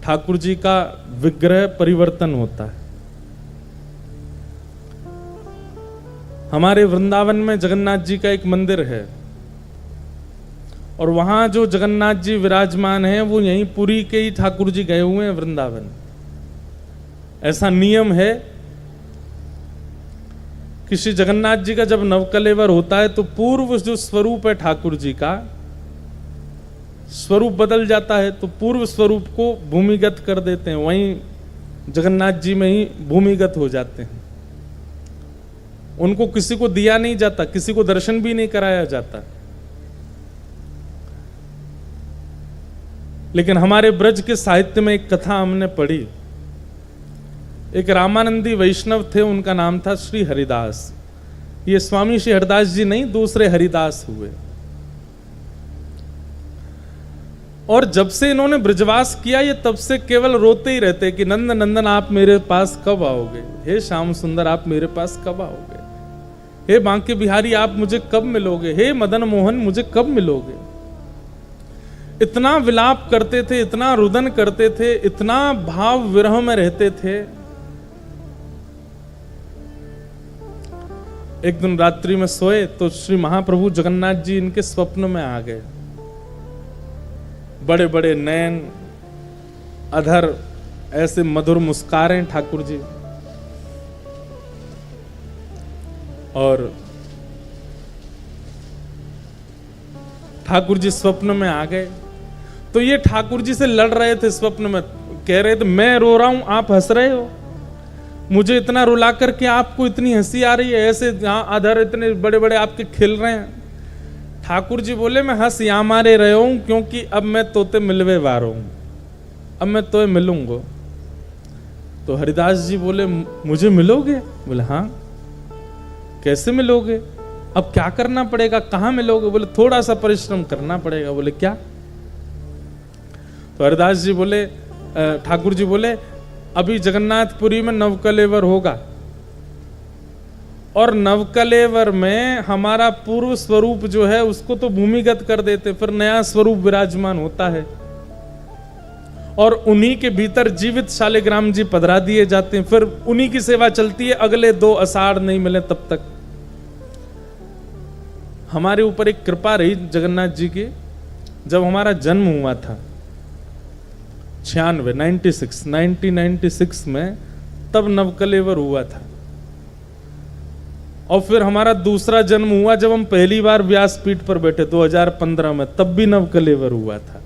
ठाकुर जी का विग्रह परिवर्तन होता है। हमारे वृंदावन में जगन्नाथ जी का एक मंदिर है और वहां जो जगन्नाथ जी विराजमान हैं वो यहीं पुरी के ही ठाकुर जी गए हुए हैं वृंदावन। ऐसा नियम है कि श्री जगन्नाथ जी का जब नवकलेवर होता है तो पूर्व जो स्वरूप है ठाकुर जी का स्वरूप बदल जाता है तो पूर्व स्वरूप को भूमिगत कर देते हैं, वहीं जगन्नाथ जी में ही भूमिगत हो जाते हैं। उनको किसी को दिया नहीं जाता, किसी को दर्शन भी नहीं कराया जाता। लेकिन हमारे ब्रज के साहित्य में एक कथा हमने पढ़ी। एक रामानंदी वैष्णव थे, उनका नाम था श्री हरिदास। ये स्वामी श्री हरिदास जी नहीं, दूसरे हरिदास हुए। और जब से इन्होंने ब्रजवास किया, ये तब से केवल रोते ही रहते कि नंद नंदन आप मेरे पास कब आओगे, हे श्याम सुंदर आप मेरे पास कब आओगे, हे बांके बिहारी आप मुझे कब मिलोगे, हे मदन मोहन मुझे कब मिलोगे। इतना विलाप करते थे, इतना रुदन करते थे, इतना भाव विरह में रहते थे। एक दिन रात्रि में सोए तो श्री महाप्रभु जगन्नाथ जी इनके स्वप्न में आ गए। बड़े बड़े नयन, अधर, ऐसे मधुर मुस्कारें ठाकुर जी। और ठाकुर जी स्वप्न में आ गए तो ये ठाकुर जी से लड़ रहे थे स्वप्न में, कह रहे थे मैं रो रहा हूं आप हंस रहे हो, मुझे इतना रुला करके आपको इतनी हंसी आ रही है, ऐसे अधर इतने बड़े बड़े आपके खिल रहे हैं। ठाकुर जी बोले मैं हंस यहाँ मारे रहे हूं क्योंकि अब मैं तोते मिलवे वार हूं, अब मैं तोए मिलूंगा। तो हरिदास जी बोले मुझे मिलोगे? बोले हाँ। कैसे मिलोगे? अब क्या करना पड़ेगा, कहाँ मिलोगे? बोले थोड़ा सा परिश्रम करना पड़ेगा। बोले क्या? तो हरिदास जी बोले, ठाकुर जी बोले अभी जगन्नाथपुरी में नवकलेवर होगा और नवकलेवर में हमारा पूर्व स्वरूप जो है उसको तो भूमिगत कर देते, फिर नया स्वरूप विराजमान होता है और उन्हीं के भीतर जीवित शालिग्राम जी पधरा दिए जाते हैं, फिर उन्हीं की सेवा चलती है अगले 2 आषाढ़ नहीं मिले तब तक। हमारे ऊपर एक कृपा रही जगन्नाथ जी की। जब हमारा जन्म हुआ था 1996 में, तब नवकलेवर हुआ था। और फिर हमारा दूसरा जन्म हुआ जब हम पहली बार व्यासपीठ पर बैठे 2015 में, तब भी नवकलेवर हुआ था।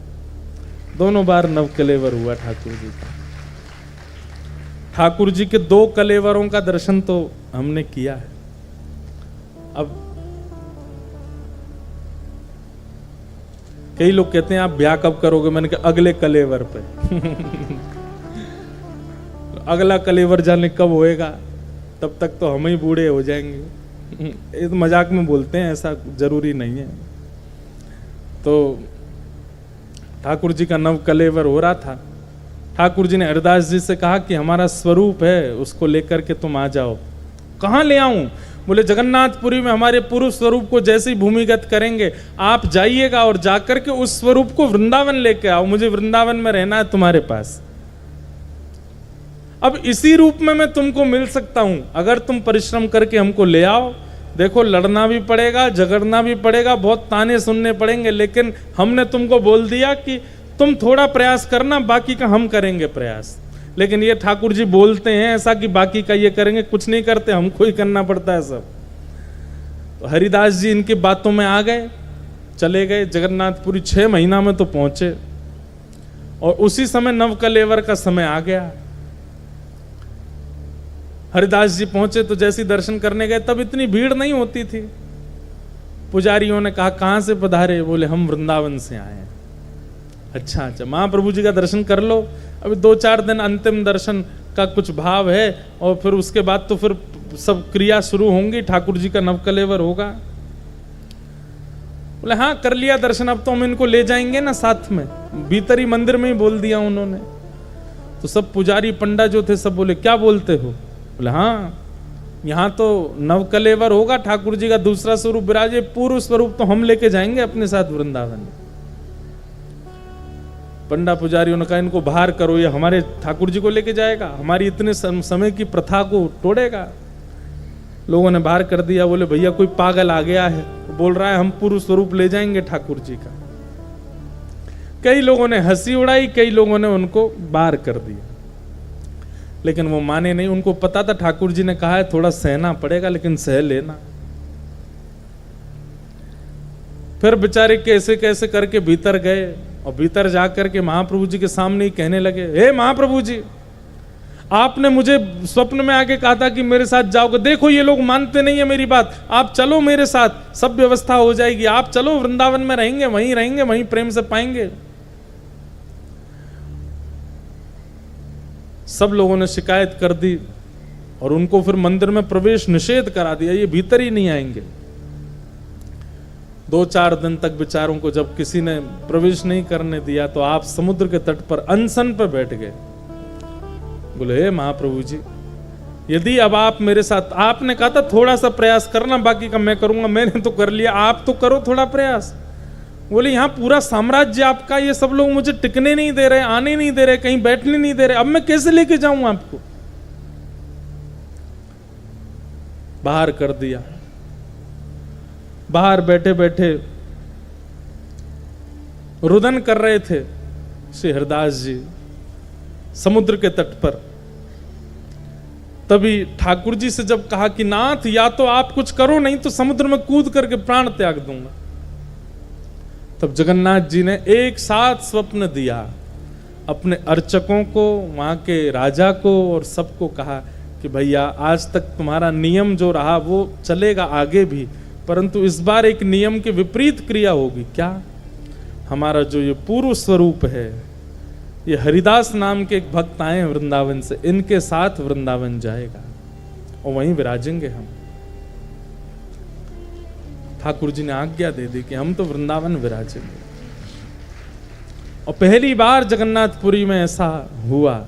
दोनों बार नवकलेवर हुआ ठाकुर जी का। ठाकुर जी के 2 कलेवरों का दर्शन तो हमने किया है। अब कई लोग कहते हैं आप ब्याह कब करोगे? मैंने कहा अगले कलेवर पे। अगला कलेवर जाने कब होएगा, तब तक तो हम ही बूढ़े हो जाएंगे। ये तो मजाक में बोलते हैं, ऐसा जरूरी नहीं है। तो ठाकुर जी का नव कलेवर हो रहा था। ठाकुर जी ने हरिदास जी से कहा कि हमारा स्वरूप है उसको लेकर के तुम आ जाओ। कहाँ ले आऊं? बोले जगन्नाथपुरी में हमारे पूर्व स्वरूप को जैसे ही भूमिगत करेंगे आप जाइएगा और जाकर के उस स्वरूप को वृंदावन लेके आओ, मुझे वृंदावन में रहना है तुम्हारे पास। अब इसी रूप में मैं तुमको मिल सकता हूं अगर तुम परिश्रम करके हमको ले आओ। देखो लड़ना भी पड़ेगा, झगड़ना भी पड़ेगा, बहुत ताने सुनने पड़ेंगे, लेकिन हमने तुमको बोल दिया कि तुम थोड़ा प्रयास करना, बाकी का हम करेंगे प्रयास। लेकिन ये ठाकुर जी बोलते हैं ऐसा कि बाकी का ये करेंगे, कुछ नहीं करते, हमको ही करना पड़ता है सब। तो हरिदास जी इनकी बातों में आ गए, चले गए जगन्नाथपुरी। 6 महीना में तो पहुंचे और उसी समय नवकलेवर का समय आ गया। हरिदास जी पहुंचे तो जैसे दर्शन करने गए तब इतनी भीड़ नहीं होती थी। पुजारियों ने कहा कहां से पधारे? बोले हम वृंदावन से आए हैं। अच्छा, महाप्रभु जी का दर्शन कर लो, अभी 2-4 दिन अंतिम दर्शन का कुछ भाव है और फिर उसके बाद तो फिर सब क्रिया शुरू होंगी, ठाकुर जी का नवकलेवर होगा। बोले हाँ कर लिया दर्शन, अब तो हम इनको ले जाएंगे ना साथ में। भीतर ही मंदिर में ही बोल दिया उन्होंने। तो सब पुजारी पंडा जो थे सब बोले क्या बोलते हो? बोले हाँ यहाँ तो नवकलेवर होगा, ठाकुर जी का दूसरा स्वरूप विराजे, पूर्व स्वरूप तो हम लेके जाएंगे अपने साथ वृंदावन। पंडा पुजारियों ने कहा इनको बाहर करो, ये हमारे ठाकुर जी को लेके जाएगा, हमारी इतने समय की प्रथा को तोड़ेगा। लोगों ने बाहर कर दिया। बोले भैया कोई पागल आ गया है, बोल रहा है हम पूर्व स्वरूप ले जाएंगे ठाकुर जी का। कई लोगों ने हंसी उड़ाई, कई लोगों ने उनको बाहर कर दिया, लेकिन वो माने नहीं। उनको पता था ठाकुर जी ने कहा है थोड़ा सहना पड़ेगा, लेकिन सह लेना। फिर बेचारे कैसे कैसे करके भीतर गए और भीतर जाकर के महाप्रभु जी के सामने ही कहने लगे, हे महाप्रभु जी, आपने मुझे स्वप्न में आके कहा था कि मेरे साथ जाओगे, देखो ये लोग मानते नहीं है मेरी बात, आप चलो मेरे साथ, सब व्यवस्था हो जाएगी, आप चलो, वृंदावन में रहेंगे, वहीं प्रेम से पाएंगे। सब लोगों ने शिकायत कर दी और उनको फिर मंदिर में प्रवेश निषेध करा दिया, ये भीतर ही नहीं आएंगे। 2-4 दिन तक बेचारों को जब किसी ने प्रवेश नहीं करने दिया तो आप समुद्र के तट पर अनशन पर बैठ गए। बोले, हे महाप्रभु जी, यदि अब आप मेरे साथ, आपने कहा था थोड़ा सा प्रयास करना, बाकी का मैं करूंगा, मैंने तो कर लिया, आप तो करो थोड़ा प्रयास। बोले, यहां पूरा साम्राज्य आपका, ये सब लोग मुझे टिकने नहीं दे रहे, आने नहीं दे रहे, कहीं बैठने नहीं दे रहे, अब मैं कैसे लेके जाऊं आपको। बाहर कर दिया। बाहर बैठे बैठे रुदन कर रहे थे श्री हरिदास जी समुद्र के तट पर। तभी ठाकुर जी से जब कहा कि नाथ, या तो आप कुछ करो, नहीं तो समुद्र में कूद करके प्राण त्याग दूंगा। तब जगन्नाथ जी ने एक साथ स्वप्न दिया, अपने अर्चकों को, वहां के राजा को और सबको कहा कि भैया, आज तक तुम्हारा नियम जो रहा वो चलेगा आगे भी, परंतु इस बार एक नियम के विपरीत क्रिया होगी। क्या? हमारा जो ये पूर्व स्वरूप है, ये हरिदास नाम के एक भक्त आए हैं वृंदावन से, इनके साथ वृंदावन जाएगा और वहीं विराजेंगे हम। ठाकुर जी ने आज्ञा दे दी कि हम तो वृंदावन विराजेंगे। और पहली बार जगन्नाथपुरी में ऐसा हुआ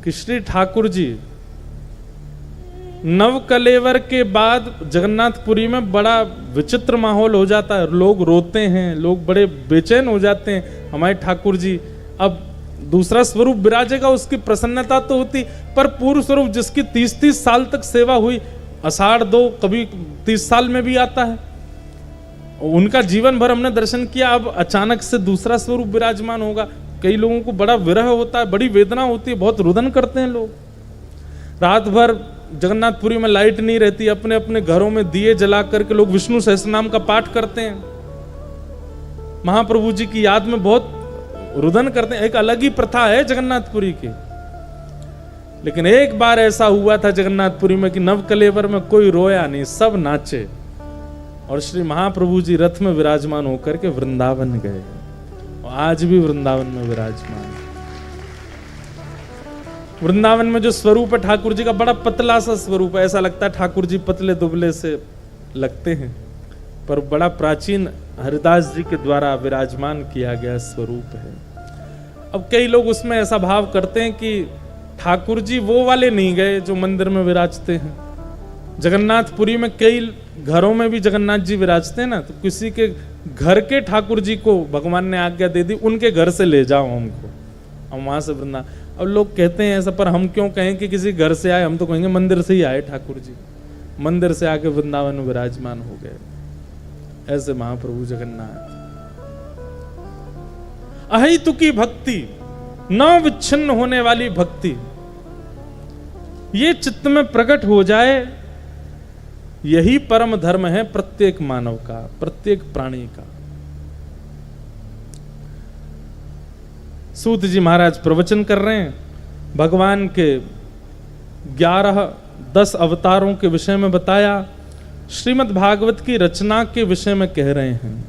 कि श्री ठाकुर जी नवकलेवर के बाद जगन्नाथपुरी में बड़ा विचित्र माहौल हो जाता है, लोग रोते हैं, लोग बड़े बेचैन हो जाते हैं। हमारे ठाकुर जी अब दूसरा स्वरूप विराजेगा, उसकी प्रसन्नता तो होती, पर पूर्व स्वरूप जिसकी 30-30 साल तक सेवा हुई, आषाढ़ 2 कभी 30 साल में भी आता है, उनका जीवन भर हमने दर्शन किया, अब अचानक से दूसरा स्वरूप विराजमान होगा। कई लोगों को बड़ा विरह होता है, बड़ी वेदना होती है, बहुत रुदन करते हैं लोग। रात भर जगन्नाथपुरी में लाइट नहीं रहती, अपने अपने घरों में दिए जला करके लोग विष्णु सहस्त्रनाम का पाठ करते हैं, महाप्रभु जी की याद में बहुत रुदन करते हैं। एक अलग ही प्रथा है जगन्नाथपुरी की। लेकिन एक बार ऐसा हुआ था जगन्नाथपुरी में कि नवकलेवर में कोई रोया नहीं, सब नाचे, और श्री महाप्रभु जी रथ में विराजमान होकर के वृंदावन गए, और आज भी वृंदावन में विराजमान। वृंदावन में जो स्वरूप है ठाकुर जी का, बड़ा पतला सा स्वरूप है, ऐसा लगता है ठाकुर जी पतले दुबले से लगते हैं, पर बड़ा प्राचीन हरिदास जी के द्वारा विराजमान किया गया स्वरूप है। अब कई लोग उसमें ऐसा भाव करते हैं कि ठाकुर जी वो वाले नहीं गए जो मंदिर में विराजते हैं। जगन्नाथपुरी में कई घरों में भी जगन्नाथ जी विराजते हैं ना, तो किसी के घर के ठाकुर जी को भगवान ने आज्ञा दे दी, उनके घर से ले जाओ हमको, हम वहां से वृंदावन। अब लोग कहते हैं ऐसा, पर हम क्यों कहें कि किसी घर से आए, हम तो कहेंगे मंदिर से ही आए ठाकुर जी, मंदिर से आके वृंदावन में विराजमान हो गए। ऐसे महाप्रभु जगन्नाथ। अहेतुकी भक्ति, न विच्छिन्न होने वाली भक्ति, ये चित्त में प्रकट हो जाए, यही परम धर्म है प्रत्येक मानव का, प्रत्येक प्राणी का। सूत जी महाराज प्रवचन कर रहे हैं, भगवान के 11-10 अवतारों के विषय में बताया, श्रीमद् भागवत की रचना के विषय में कह रहे हैं।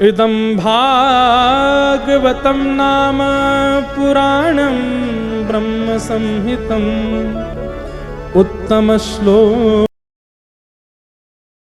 इदं भागवतं नाम पुराणं ब्रह्म संहितं उत्तम श्लोक